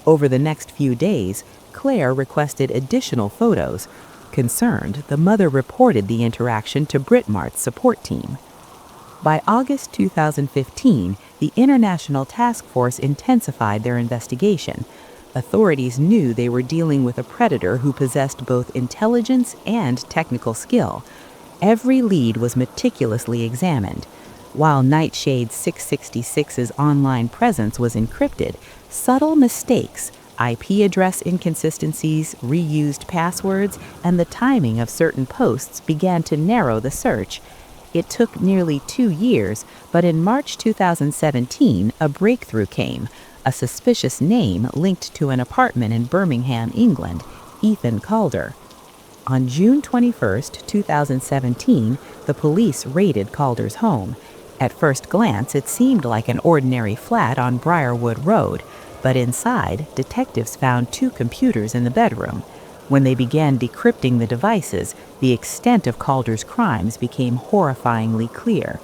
Over the next few days, Claire requested additional photos. Concerned, the mother reported the interaction to Britmart's support team. By August 2015, the International Task Force intensified their investigation. Authorities knew they were dealing with a predator who possessed both intelligence and technical skill. Every lead was meticulously examined. While Nightshade 666's online presence was encrypted, subtle mistakes, IP address inconsistencies, reused passwords, and the timing of certain posts began to narrow the search. It took nearly 2 years, but in March 2017, a breakthrough came. A suspicious name linked to an apartment in Birmingham, England, Ethan Calder. On June 21, 2017, the police raided Calder's home. At first glance, it seemed like an ordinary flat on Briarwood Road, but inside, detectives found 2 computers in the bedroom. When they began decrypting the devices, the extent of Calder's crimes became horrifyingly clear.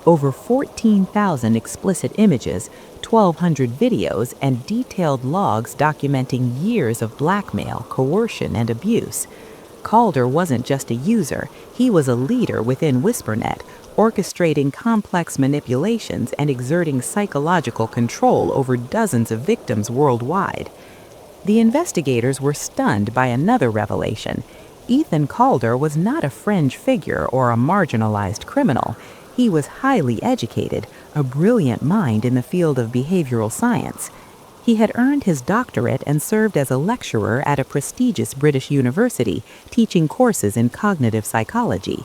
Over 14,000 explicit images, 1,200 videos, and detailed logs documenting years of blackmail, coercion, and abuse. Calder wasn't just a user, he was a leader within WhisperNet, orchestrating complex manipulations and exerting psychological control over dozens of victims worldwide. The investigators were stunned by another revelation. Ethan Calder was not a fringe figure or a marginalized criminal. He was highly educated, a brilliant mind in the field of behavioral science. He had earned his doctorate and served as a lecturer at a prestigious British university, teaching courses in cognitive psychology.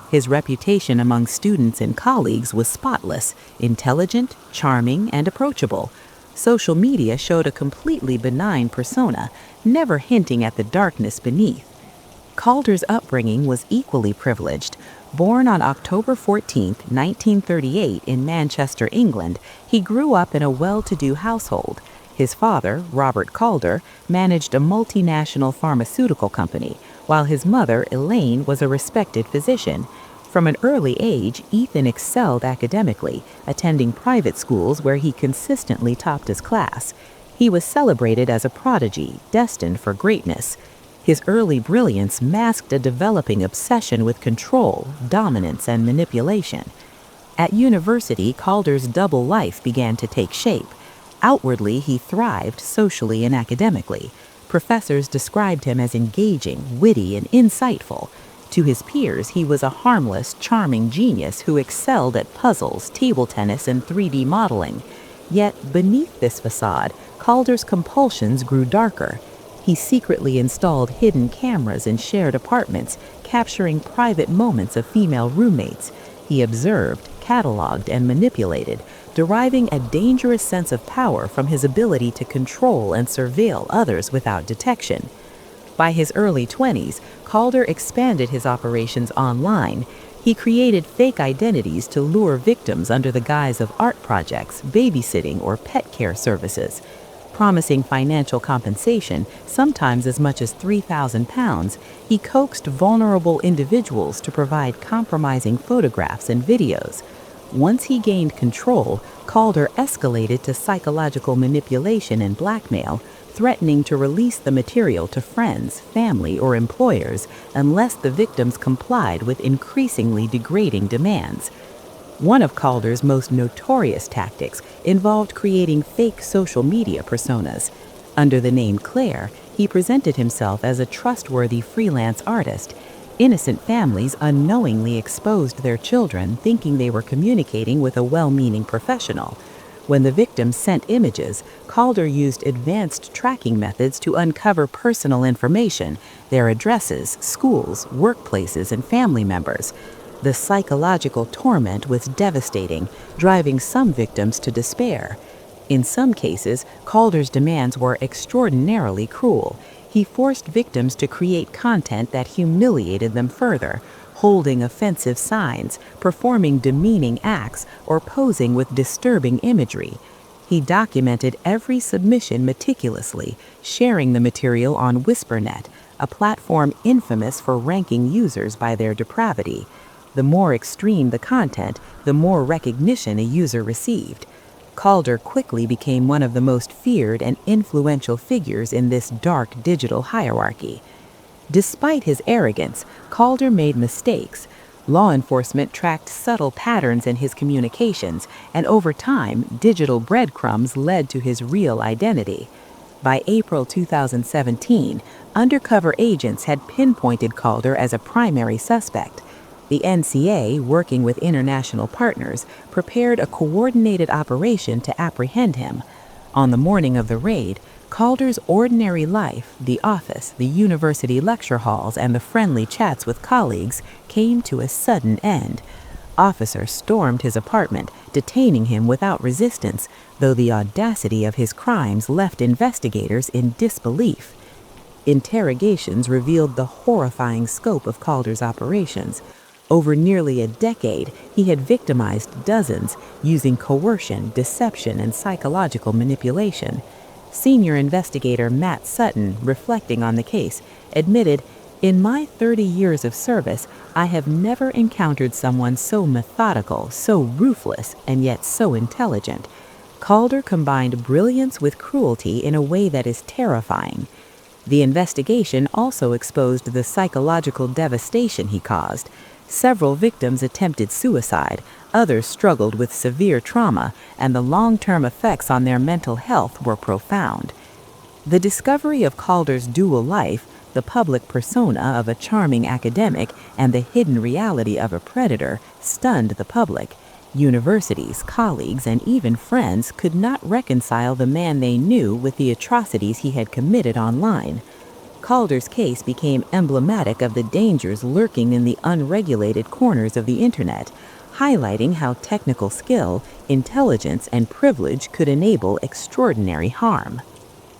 His reputation among students and colleagues was spotless, intelligent, charming, and approachable. Social media showed a completely benign persona, never hinting at the darkness beneath. Calder's upbringing was equally privileged. Born on October 14, 1938 in Manchester, England, he grew up in a well-to-do household. His father, Robert Calder, managed a multinational pharmaceutical company, while his mother, Elaine, was a respected physician. From an early age, Ethan excelled academically, attending private schools where he consistently topped his class. He was celebrated as a prodigy, destined for greatness. His early brilliance masked a developing obsession with control, dominance, and manipulation. At university, Calder's double life began to take shape. Outwardly, he thrived socially and academically. Professors described him as engaging, witty, and insightful. To his peers, he was a harmless, charming genius who excelled at puzzles, table tennis, and 3D modeling. Yet, beneath this facade, Calder's compulsions grew darker. He secretly installed hidden cameras in shared apartments, capturing private moments of female roommates. He observed, cataloged, and manipulated, deriving a dangerous sense of power from his ability to control and surveil others without detection. By his early 20s, Calder expanded his operations online. He created fake identities to lure victims under the guise of art projects, babysitting, or pet care services. Promising financial compensation, sometimes as much as £3,000, he coaxed vulnerable individuals to provide compromising photographs and videos. Once he gained control, Calder escalated to psychological manipulation and blackmail, threatening to release the material to friends, family, or employers unless the victims complied with increasingly degrading demands. One of Calder's most notorious tactics involved creating fake social media personas. Under the name Claire, he presented himself as a trustworthy freelance artist. Innocent families unknowingly exposed their children, thinking they were communicating with a well-meaning professional. When the victim sent images, Calder used advanced tracking methods to uncover personal information, their addresses, schools, workplaces, and family members. The psychological torment was devastating, driving some victims to despair. In some cases, Calder's demands were extraordinarily cruel. He forced victims to create content that humiliated them further, holding offensive signs, performing demeaning acts, or posing with disturbing imagery. He documented every submission meticulously, sharing the material on WhisperNet, a platform infamous for ranking users by their depravity. The more extreme the content, the more recognition a user received. Calder quickly became one of the most feared and influential figures in this dark digital hierarchy. Despite his arrogance, Calder made mistakes. Law enforcement tracked subtle patterns in his communications, and over time, digital breadcrumbs led to his real identity. By April 2017, undercover agents had pinpointed Calder as a primary suspect. The NCA, working with international partners, prepared a coordinated operation to apprehend him. On the morning of the raid, Calder's ordinary life, the office, the university lecture halls, and the friendly chats with colleagues came to a sudden end. Officers stormed his apartment, detaining him without resistance, though the audacity of his crimes left investigators in disbelief. Interrogations revealed the horrifying scope of Calder's operations. Over nearly a decade, he had victimized dozens, using coercion, deception, and psychological manipulation. Senior investigator Matt Sutton, reflecting on the case, admitted, "In my 30 years of service, I have never encountered someone so methodical, so ruthless, and yet so intelligent." Calder combined brilliance with cruelty in a way that is terrifying. The investigation also exposed the psychological devastation he caused. Several victims attempted suicide, others struggled with severe trauma, and the long-term effects on their mental health were profound. The discovery of Calder's dual life, the public persona of a charming academic and the hidden reality of a predator, stunned the public. Universities, colleagues, and even friends could not reconcile the man they knew with the atrocities he had committed online. Calder's case became emblematic of the dangers lurking in the unregulated corners of the Internet, highlighting how technical skill, intelligence, and privilege could enable extraordinary harm.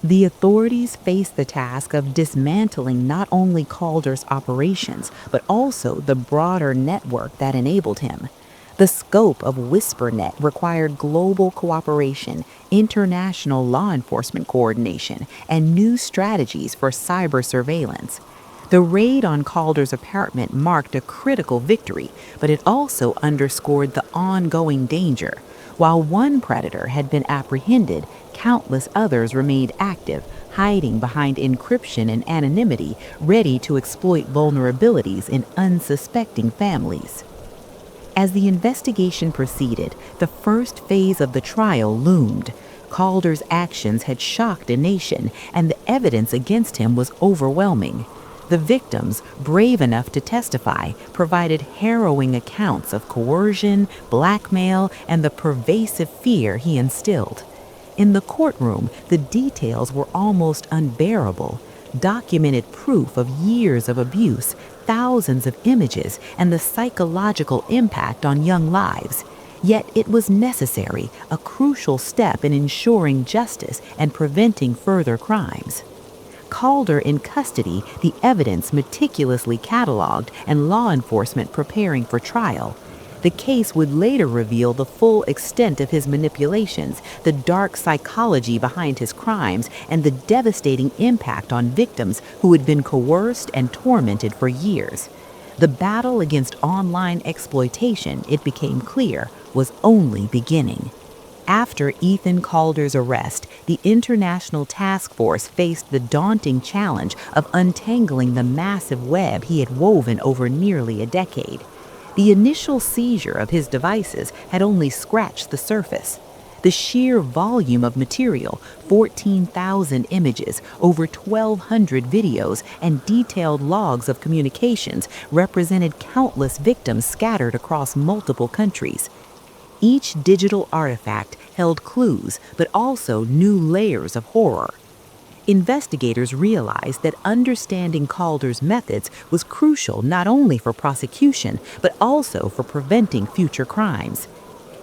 The authorities faced the task of dismantling not only Calder's operations, but also the broader network that enabled him. The scope of WhisperNet required global cooperation, international law enforcement coordination, and new strategies for cyber surveillance. The raid on Calder's apartment marked a critical victory, but it also underscored the ongoing danger. While one predator had been apprehended, countless others remained active, hiding behind encryption and anonymity, ready to exploit vulnerabilities in unsuspecting families. As the investigation proceeded, the first phase of the trial loomed. Calder's actions had shocked a nation, and the evidence against him was overwhelming. The victims, brave enough to testify, provided harrowing accounts of coercion, blackmail, and the pervasive fear he instilled. In the courtroom, the details were almost unbearable. Documented proof of years of abuse, thousands of images, and the psychological impact on young lives. Yet it was necessary, a crucial step in ensuring justice and preventing further crimes. Calder in custody, the evidence meticulously cataloged, and law enforcement preparing for trial. The case would later reveal the full extent of his manipulations, the dark psychology behind his crimes, and the devastating impact on victims who had been coerced and tormented for years. The battle against online exploitation, it became clear, was only beginning. After Ethan Calder's arrest, the International Task Force faced the daunting challenge of untangling the massive web he had woven over nearly a decade. The initial seizure of his devices had only scratched the surface. The sheer volume of material, 14,000 images, over 1,200 videos, and detailed logs of communications represented countless victims scattered across multiple countries. Each digital artifact held clues, but also new layers of horror. Investigators realized that understanding Calder's methods was crucial not only for prosecution, but also for preventing future crimes.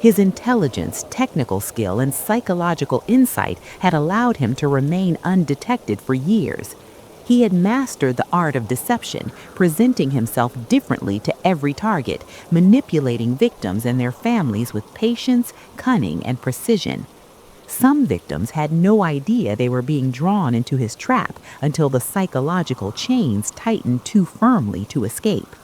His intelligence, technical skill, and psychological insight had allowed him to remain undetected for years. He had mastered the art of deception, presenting himself differently to every target, manipulating victims and their families with patience, cunning, and precision. Some victims had no idea they were being drawn into his trap until the psychological chains tightened too firmly to escape.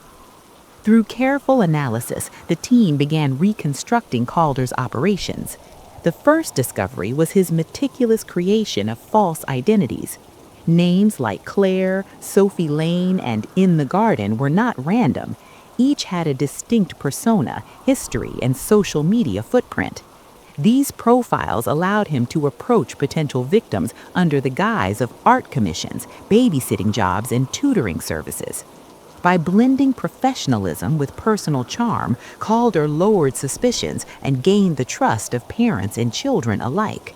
Through careful analysis, the team began reconstructing Calder's operations. The first discovery was his meticulous creation of false identities. Names like Claire, Sophie Lane, and In the Garden were not random. Each had a distinct persona, history, and social media footprint. These profiles allowed him to approach potential victims under the guise of art commissions, babysitting jobs, and tutoring services. By blending professionalism with personal charm, Calder lowered suspicions and gained the trust of parents and children alike.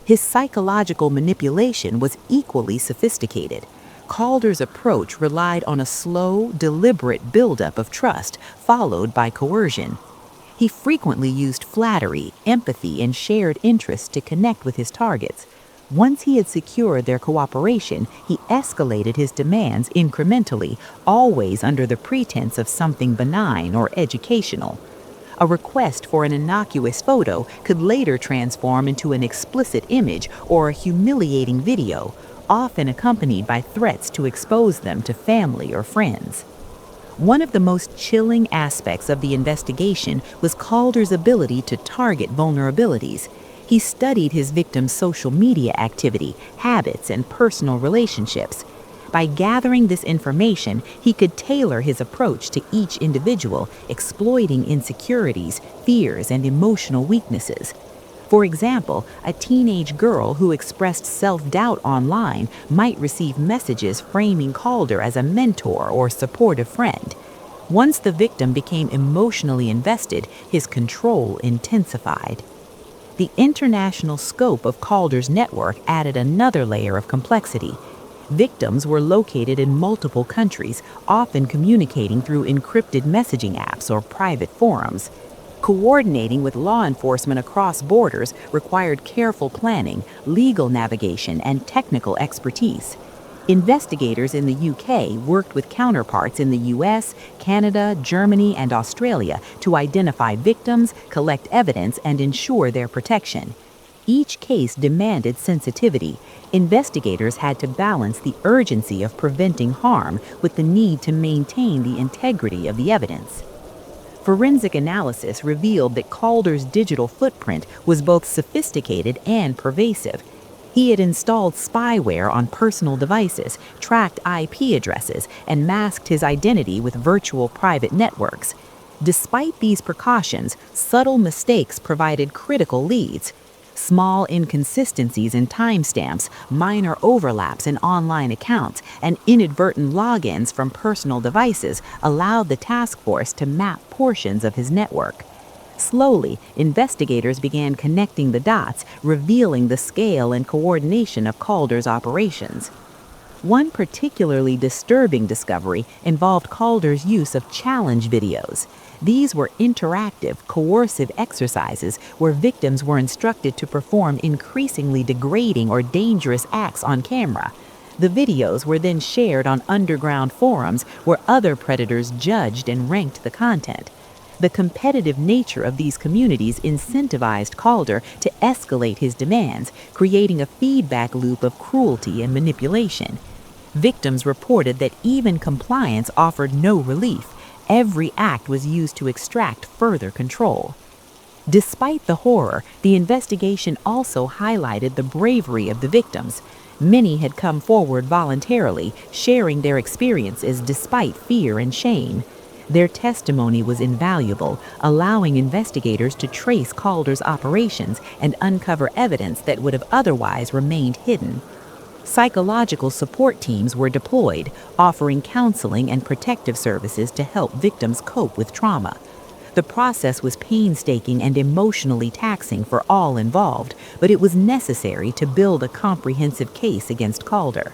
His psychological manipulation was equally sophisticated. Calder's approach relied on a slow, deliberate buildup of trust, followed by coercion. He frequently used flattery, empathy, and shared interests to connect with his targets. Once he had secured their cooperation, he escalated his demands incrementally, always under the pretense of something benign or educational. A request for an innocuous photo could later transform into an explicit image or a humiliating video, often accompanied by threats to expose them to family or friends. One of the most chilling aspects of the investigation was Calder's ability to target vulnerabilities. He studied his victims' social media activity, habits, and personal relationships. By gathering this information, he could tailor his approach to each individual, exploiting insecurities, fears, and emotional weaknesses. For example, a teenage girl who expressed self-doubt online might receive messages framing Calder as a mentor or supportive friend. Once the victim became emotionally invested, his control intensified. The international scope of Calder's network added another layer of complexity. Victims were located in multiple countries, often communicating through encrypted messaging apps or private forums. Coordinating with law enforcement across borders required careful planning, legal navigation, and technical expertise. Investigators in the UK worked with counterparts in the US, Canada, Germany, and Australia to identify victims, collect evidence, and ensure their protection. Each case demanded sensitivity. Investigators had to balance the urgency of preventing harm with the need to maintain the integrity of the evidence. Forensic analysis revealed that Calder's digital footprint was both sophisticated and pervasive. He had installed spyware on personal devices, tracked IP addresses, and masked his identity with virtual private networks. Despite these precautions, subtle mistakes provided critical leads. Small inconsistencies in timestamps, minor overlaps in online accounts, and inadvertent logins from personal devices allowed the task force to map portions of his network. Slowly, investigators began connecting the dots, revealing the scale and coordination of Calder's operations. One particularly disturbing discovery involved Calder's use of challenge videos. These were interactive, coercive exercises where victims were instructed to perform increasingly degrading or dangerous acts on camera. The videos were then shared on underground forums where other predators judged and ranked the content. The competitive nature of these communities incentivized Calder to escalate his demands, creating a feedback loop of cruelty and manipulation. Victims reported that even compliance offered no relief. Every act was used to extract further control. Despite the horror, the investigation also highlighted the bravery of the victims. Many had come forward voluntarily, sharing their experiences despite fear and shame. Their testimony was invaluable, allowing investigators to trace Calder's operations and uncover evidence that would have otherwise remained hidden. Psychological support teams were deployed, offering counseling and protective services to help victims cope with trauma. The process was painstaking and emotionally taxing for all involved, but it was necessary to build a comprehensive case against Calder.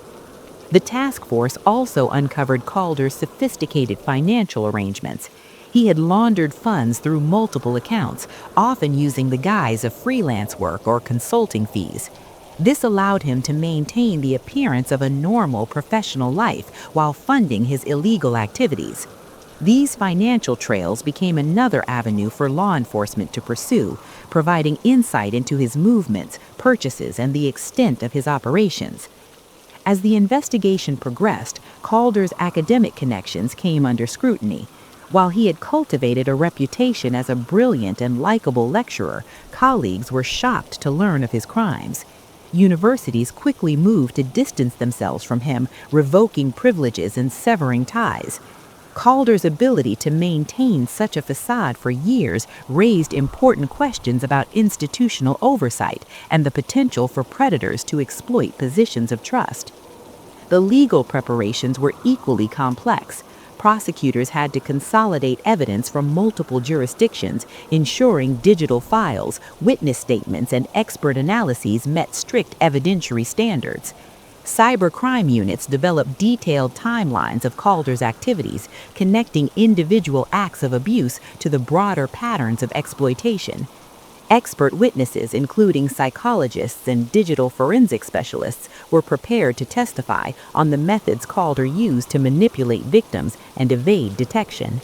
The task force also uncovered Calder's sophisticated financial arrangements. He had laundered funds through multiple accounts, often using the guise of freelance work or consulting fees. This allowed him to maintain the appearance of a normal professional life while funding his illegal activities. These financial trails became another avenue for law enforcement to pursue, providing insight into his movements, purchases, and the extent of his operations. As the investigation progressed, Calder's academic connections came under scrutiny. While he had cultivated a reputation as a brilliant and likable lecturer, colleagues were shocked to learn of his crimes. Universities quickly moved to distance themselves from him, revoking privileges and severing ties. Calder's ability to maintain such a facade for years raised important questions about institutional oversight and the potential for predators to exploit positions of trust. The legal preparations were equally complex. Prosecutors had to consolidate evidence from multiple jurisdictions, ensuring digital files, witness statements, and expert analyses met strict evidentiary standards. Cybercrime units developed detailed timelines of Calder's activities, connecting individual acts of abuse to the broader patterns of exploitation. Expert witnesses, including psychologists and digital forensic specialists, were prepared to testify on the methods Calder used to manipulate victims and evade detection.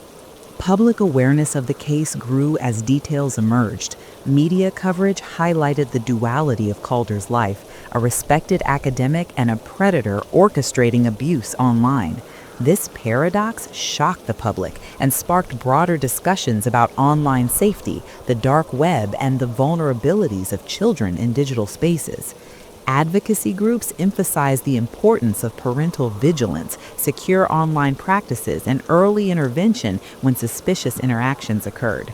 Public awareness of the case grew as details emerged. Media coverage highlighted the duality of Calder's life, a respected academic and a predator orchestrating abuse online. This paradox shocked the public and sparked broader discussions about online safety, the dark web, and the vulnerabilities of children in digital spaces. Advocacy groups emphasized the importance of parental vigilance, secure online practices, and early intervention when suspicious interactions occurred.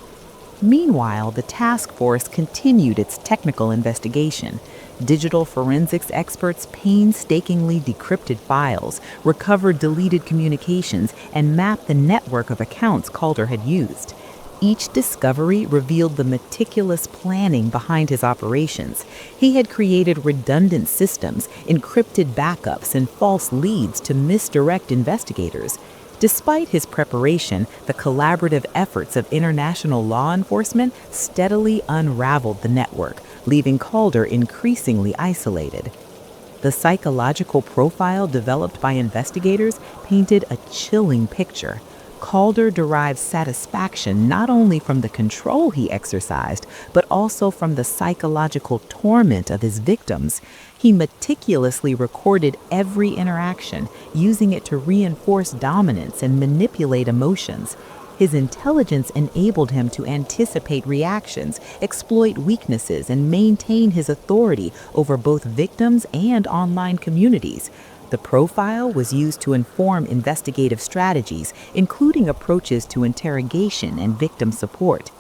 Meanwhile, the task force continued its technical investigation. Digital forensics experts painstakingly decrypted files, recovered deleted communications, and mapped the network of accounts Calder had used. Each discovery revealed the meticulous planning behind his operations. He had created redundant systems, encrypted backups, and false leads to misdirect investigators. Despite his preparation, the collaborative efforts of international law enforcement steadily unraveled the network, leaving Calder increasingly isolated. The psychological profile developed by investigators painted a chilling picture. Calder derived satisfaction not only from the control he exercised, but also from the psychological torment of his victims. He meticulously recorded every interaction, using it to reinforce dominance and manipulate emotions. His intelligence enabled him to anticipate reactions, exploit weaknesses, and maintain his authority over both victims and online communities. The profile was used to inform investigative strategies, including approaches to interrogation and victim support.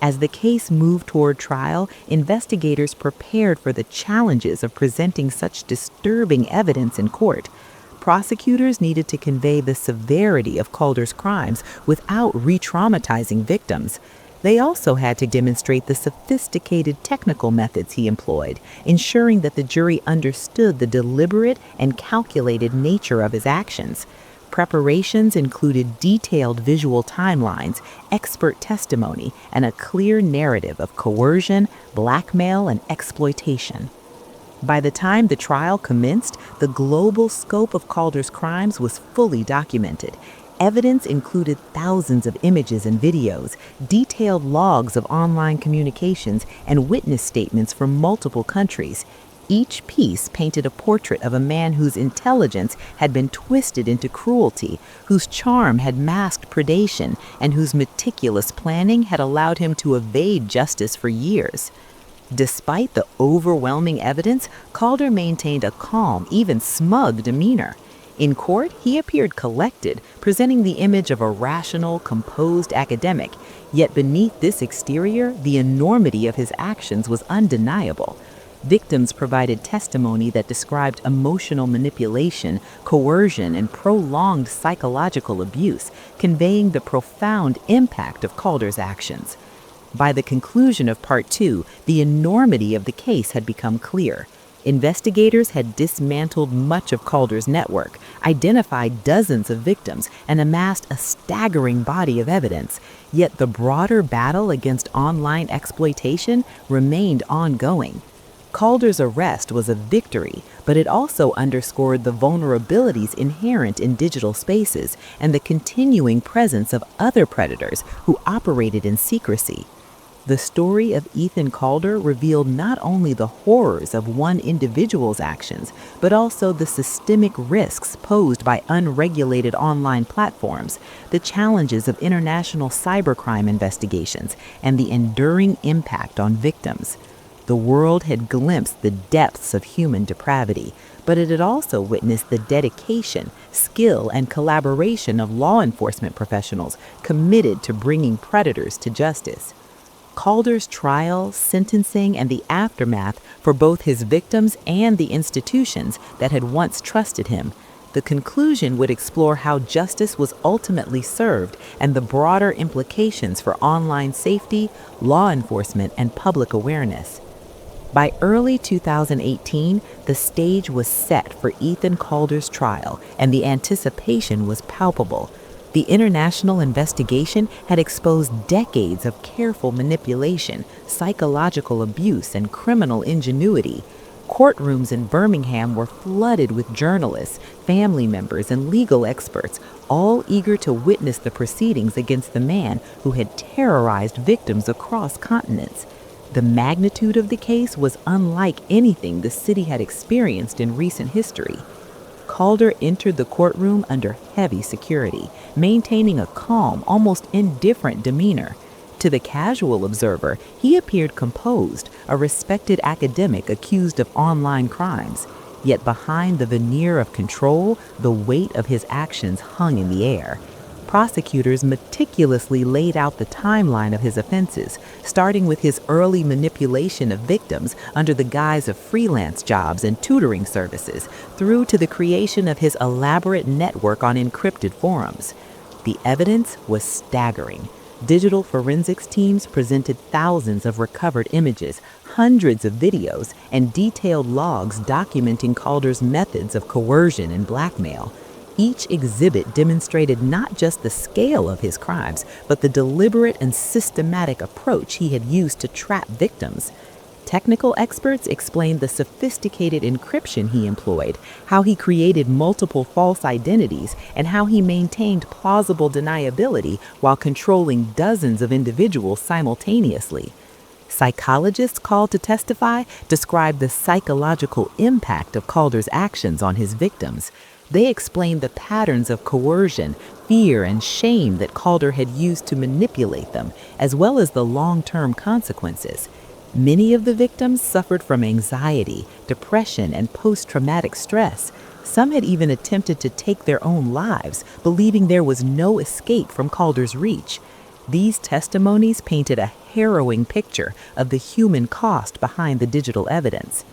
As the case moved toward trial, investigators prepared for the challenges of presenting such disturbing evidence in court. Prosecutors needed to convey the severity of Calder's crimes without re-traumatizing victims. They also had to demonstrate the sophisticated technical methods he employed, ensuring that the jury understood the deliberate and calculated nature of his actions. Preparations included detailed visual timelines, expert testimony, and a clear narrative of coercion, blackmail, and exploitation. By the time the trial commenced, the global scope of Calder's crimes was fully documented. Evidence included thousands of images and videos, detailed logs of online communications, and witness statements from multiple countries. Each piece painted a portrait of a man whose intelligence had been twisted into cruelty, whose charm had masked predation, and whose meticulous planning had allowed him to evade justice for years. Despite the overwhelming evidence, Calder maintained a calm, even smug demeanor. In court, he appeared collected, presenting the image of a rational, composed academic. Yet beneath this exterior, the enormity of his actions was undeniable. Victims provided testimony that described emotional manipulation, coercion, and prolonged psychological abuse, conveying the profound impact of Calder's actions. By the conclusion of Part 2, the enormity of the case had become clear. Investigators had dismantled much of Calder's network, identified dozens of victims, and amassed a staggering body of evidence. Yet the broader battle against online exploitation remained ongoing. Calder's arrest was a victory, but it also underscored the vulnerabilities inherent in digital spaces and the continuing presence of other predators who operated in secrecy. The story of Ethan Calder revealed not only the horrors of one individual's actions, but also the systemic risks posed by unregulated online platforms, the challenges of international cybercrime investigations, and the enduring impact on victims. The world had glimpsed the depths of human depravity, but it had also witnessed the dedication, skill, and collaboration of law enforcement professionals committed to bringing predators to justice. Calder's trial, sentencing, and the aftermath for both his victims and the institutions that had once trusted him. The conclusion would explore how justice was ultimately served and the broader implications for online safety, law enforcement, and public awareness. By early 2018, the stage was set for Ethan Calder's trial, and the anticipation was palpable. The international investigation had exposed decades of careful manipulation, psychological abuse, and criminal ingenuity. Courtrooms in Birmingham were flooded with journalists, family members, and legal experts, all eager to witness the proceedings against the man who had terrorized victims across continents. The magnitude of the case was unlike anything the city had experienced in recent history. Calder entered the courtroom under heavy security, maintaining a calm, almost indifferent demeanor. To the casual observer, he appeared composed, a respected academic accused of online crimes. Yet behind the veneer of control, the weight of his actions hung in the air. Prosecutors meticulously laid out the timeline of his offenses, starting with his early manipulation of victims under the guise of freelance jobs and tutoring services, through to the creation of his elaborate network on encrypted forums. The evidence was staggering. Digital forensics teams presented thousands of recovered images, hundreds of videos, and detailed logs documenting Calder's methods of coercion and blackmail. Each exhibit demonstrated not just the scale of his crimes, but the deliberate and systematic approach he had used to trap victims. Technical experts explained the sophisticated encryption he employed, how he created multiple false identities, and how he maintained plausible deniability while controlling dozens of individuals simultaneously. Psychologists called to testify described the psychological impact of Calder's actions on his victims. They explained the patterns of coercion, fear, and shame that Calder had used to manipulate them, as well as the long-term consequences. Many of the victims suffered from anxiety, depression, and post-traumatic stress. Some had even attempted to take their own lives, believing there was no escape from Calder's reach. These testimonies painted a harrowing picture of the human cost behind the digital evidence.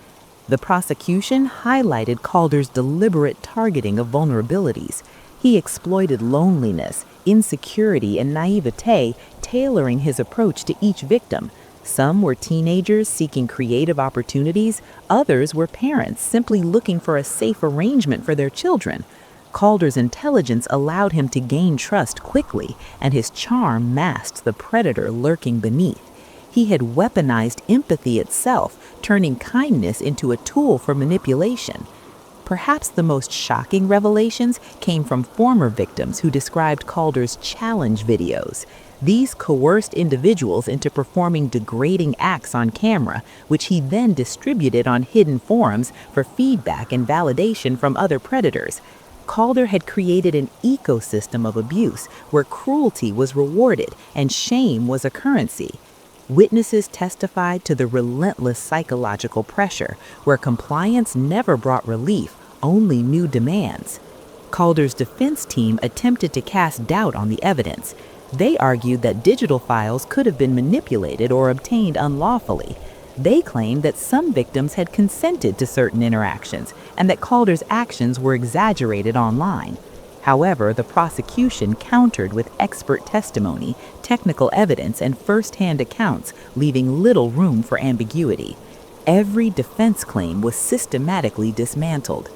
The prosecution highlighted Calder's deliberate targeting of vulnerabilities. He exploited loneliness, insecurity, and naivete, tailoring his approach to each victim. Some were teenagers seeking creative opportunities, others were parents simply looking for a safe arrangement for their children. Calder's intelligence allowed him to gain trust quickly, and his charm masked the predator lurking beneath. He had weaponized empathy itself, turning kindness into a tool for manipulation. Perhaps the most shocking revelations came from former victims who described Calder's challenge videos. These coerced individuals into performing degrading acts on camera, which he then distributed on hidden forums for feedback and validation from other predators. Calder had created an ecosystem of abuse where cruelty was rewarded and shame was a currency. Witnesses testified to the relentless psychological pressure, where compliance never brought relief, only new demands. Calder's defense team attempted to cast doubt on the evidence. They argued that digital files could have been manipulated or obtained unlawfully. They claimed that some victims had consented to certain interactions and that Calder's actions were exaggerated online. However, the prosecution countered with expert testimony, technical evidence, and first-hand accounts, leaving little room for ambiguity. Every defense claim was systematically dismantled.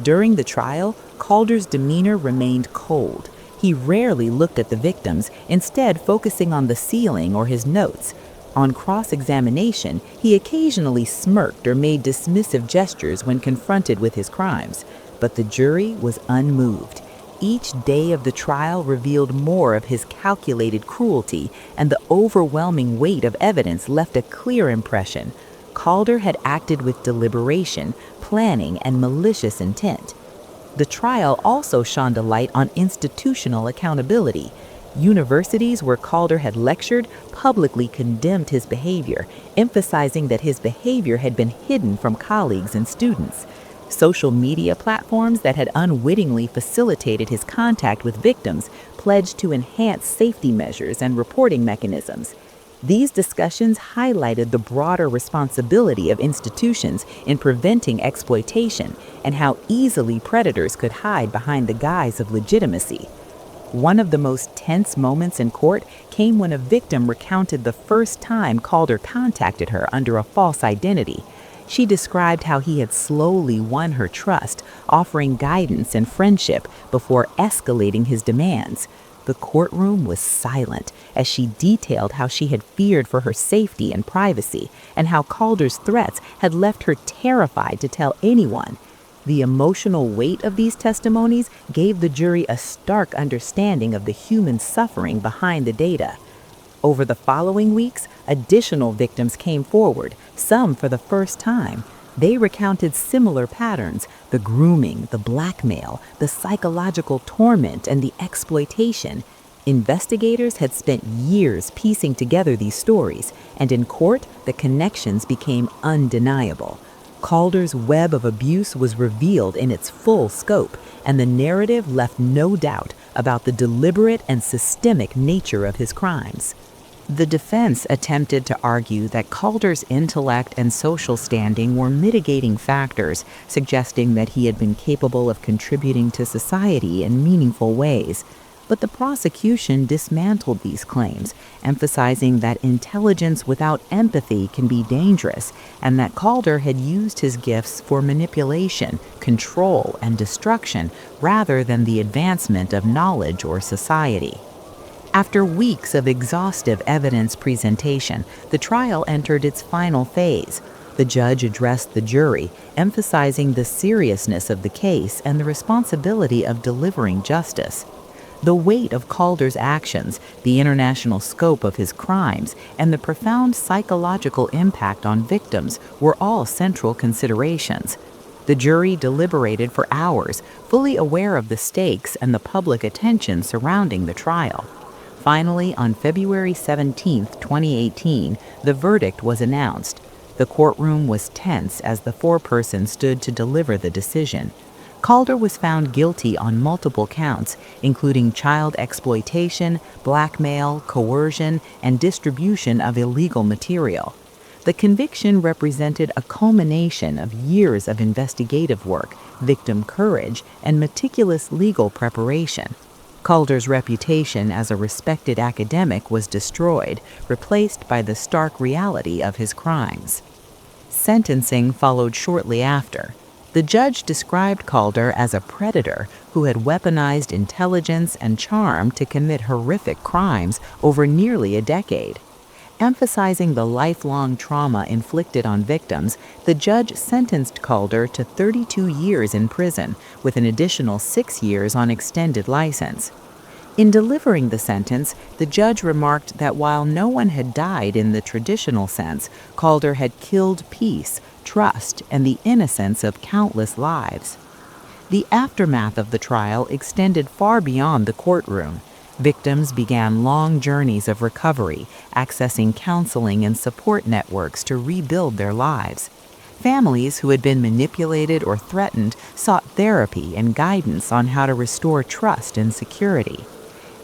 During the trial, Calder's demeanor remained cold. He rarely looked at the victims, instead focusing on the ceiling or his notes. On cross-examination, he occasionally smirked or made dismissive gestures when confronted with his crimes, but the jury was unmoved. Each day of the trial revealed more of his calculated cruelty, and the overwhelming weight of evidence left a clear impression. Calder had acted with deliberation, planning, and malicious intent. The trial also shined a light on institutional accountability. Universities where Calder had lectured publicly condemned his behavior, emphasizing that his behavior had been hidden from colleagues and students. Social media platforms that had unwittingly facilitated his contact with victims pledged to enhance safety measures and reporting mechanisms. These discussions highlighted the broader responsibility of institutions in preventing exploitation and how easily predators could hide behind the guise of legitimacy. One of the most tense moments in court came when a victim recounted the first time Calder contacted her under a false identity. She described how he had slowly won her trust, offering guidance and friendship before escalating his demands. The courtroom was silent as she detailed how she had feared for her safety and privacy, and how Calder's threats had left her terrified to tell anyone. The emotional weight of these testimonies gave the jury a stark understanding of the human suffering behind the data. Over the following weeks, additional victims came forward, some for the first time. They recounted similar patterns: the grooming, the blackmail, the psychological torment, and the exploitation. Investigators had spent years piecing together these stories, and in court, the connections became undeniable. Calder's web of abuse was revealed in its full scope, and the narrative left no doubt about the deliberate and systemic nature of his crimes. The defense attempted to argue that Calder's intellect and social standing were mitigating factors, suggesting that he had been capable of contributing to society in meaningful ways. But the prosecution dismantled these claims, emphasizing that intelligence without empathy can be dangerous, and that Calder had used his gifts for manipulation, control, and destruction, rather than the advancement of knowledge or society. After weeks of exhaustive evidence presentation, the trial entered its final phase. The judge addressed the jury, emphasizing the seriousness of the case and the responsibility of delivering justice. The weight of Calder's actions, the international scope of his crimes, and the profound psychological impact on victims were all central considerations. The jury deliberated for hours, fully aware of the stakes and the public attention surrounding the trial. Finally, on February 17, 2018, the verdict was announced. The courtroom was tense as the foreperson stood to deliver the decision. Calder was found guilty on multiple counts, including child exploitation, blackmail, coercion, and distribution of illegal material. The conviction represented a culmination of years of investigative work, victim courage, and meticulous legal preparation. Calder's reputation as a respected academic was destroyed, replaced by the stark reality of his crimes. Sentencing followed shortly after. The judge described Calder as a predator who had weaponized intelligence and charm to commit horrific crimes over nearly a decade. Emphasizing the lifelong trauma inflicted on victims, the judge sentenced Calder to 32 years in prison, with an additional 6 years on extended license. In delivering the sentence, the judge remarked that while no one had died in the traditional sense, Calder had killed peace, trust, and the innocence of countless lives. The aftermath of the trial extended far beyond the courtroom. Victims began long journeys of recovery, accessing counseling and support networks to rebuild their lives. Families who had been manipulated or threatened sought therapy and guidance on how to restore trust and security.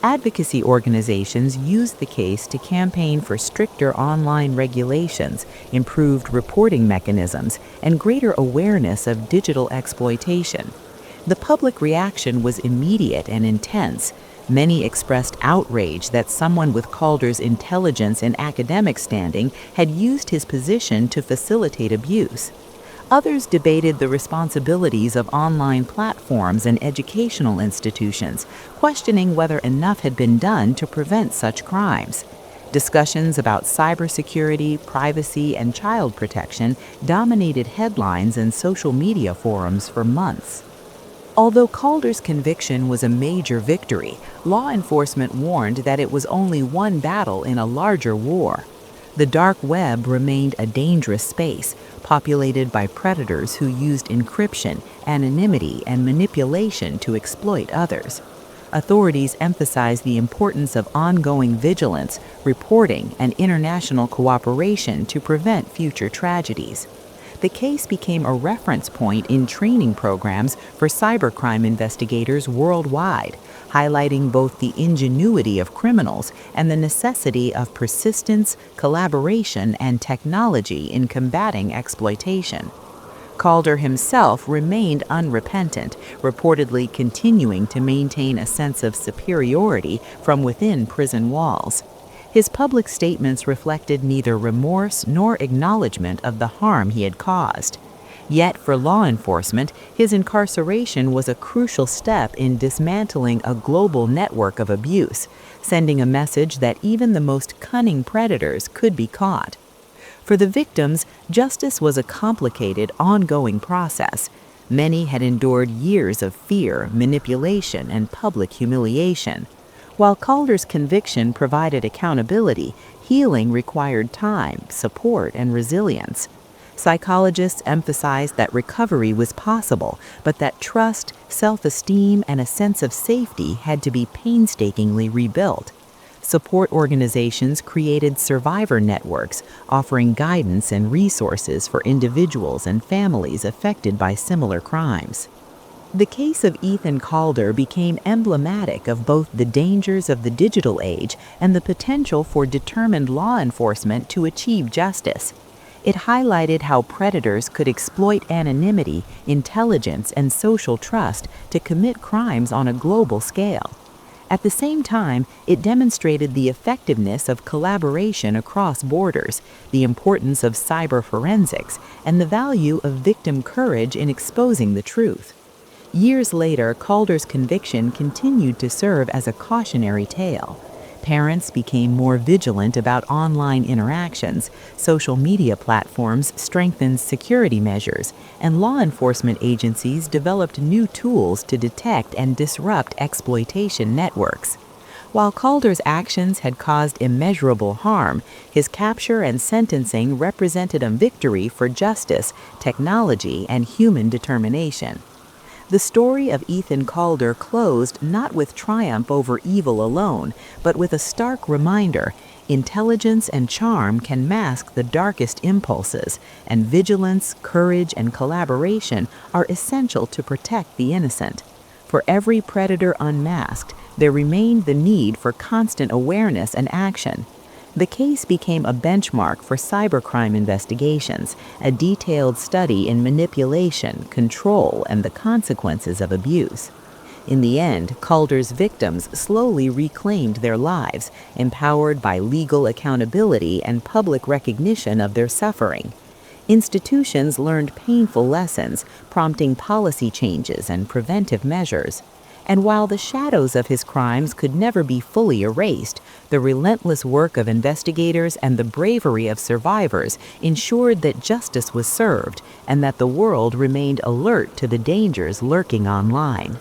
Advocacy organizations used the case to campaign for stricter online regulations, improved reporting mechanisms, and greater awareness of digital exploitation. The public reaction was immediate and intense. Many expressed outrage that someone with Calder's intelligence and academic standing had used his position to facilitate abuse. Others debated the responsibilities of online platforms and educational institutions, questioning whether enough had been done to prevent such crimes. Discussions about cybersecurity, privacy, and child protection dominated headlines and social media forums for months. Although Calder's conviction was a major victory, law enforcement warned that it was only one battle in a larger war. The dark web remained a dangerous space, populated by predators who used encryption, anonymity, and manipulation to exploit others. Authorities emphasized the importance of ongoing vigilance, reporting, and international cooperation to prevent future tragedies. The case became a reference point in training programs for cybercrime investigators worldwide, highlighting both the ingenuity of criminals and the necessity of persistence, collaboration, and technology in combating exploitation. Calder himself remained unrepentant, reportedly continuing to maintain a sense of superiority from within prison walls. His public statements reflected neither remorse nor acknowledgement of the harm he had caused. Yet, for law enforcement, his incarceration was a crucial step in dismantling a global network of abuse, sending a message that even the most cunning predators could be caught. For the victims, justice was a complicated, ongoing process. Many had endured years of fear, manipulation, and public humiliation. While Calder's conviction provided accountability, healing required time, support, and resilience. Psychologists emphasized that recovery was possible, but that trust, self-esteem, and a sense of safety had to be painstakingly rebuilt. Support organizations created survivor networks, offering guidance and resources for individuals and families affected by similar crimes. The case of Ethan Calder became emblematic of both the dangers of the digital age and the potential for determined law enforcement to achieve justice. It highlighted how predators could exploit anonymity, intelligence, and social trust to commit crimes on a global scale. At the same time, it demonstrated the effectiveness of collaboration across borders, the importance of cyber forensics, and the value of victim courage in exposing the truth. Years later, Calder's conviction continued to serve as a cautionary tale. Parents became more vigilant about online interactions, social media platforms strengthened security measures, and law enforcement agencies developed new tools to detect and disrupt exploitation networks. While Calder's actions had caused immeasurable harm, his capture and sentencing represented a victory for justice, technology, and human determination. The story of Ethan Calder closed not with triumph over evil alone, but with a stark reminder: intelligence and charm can mask the darkest impulses, and vigilance, courage, and collaboration are essential to protect the innocent. For every predator unmasked, there remained the need for constant awareness and action. The case became a benchmark for cybercrime investigations, a detailed study in manipulation, control, and the consequences of abuse. In the end, Calder's victims slowly reclaimed their lives, empowered by legal accountability and public recognition of their suffering. Institutions learned painful lessons, prompting policy changes and preventive measures. And while the shadows of his crimes could never be fully erased, the relentless work of investigators and the bravery of survivors ensured that justice was served and that the world remained alert to the dangers lurking online.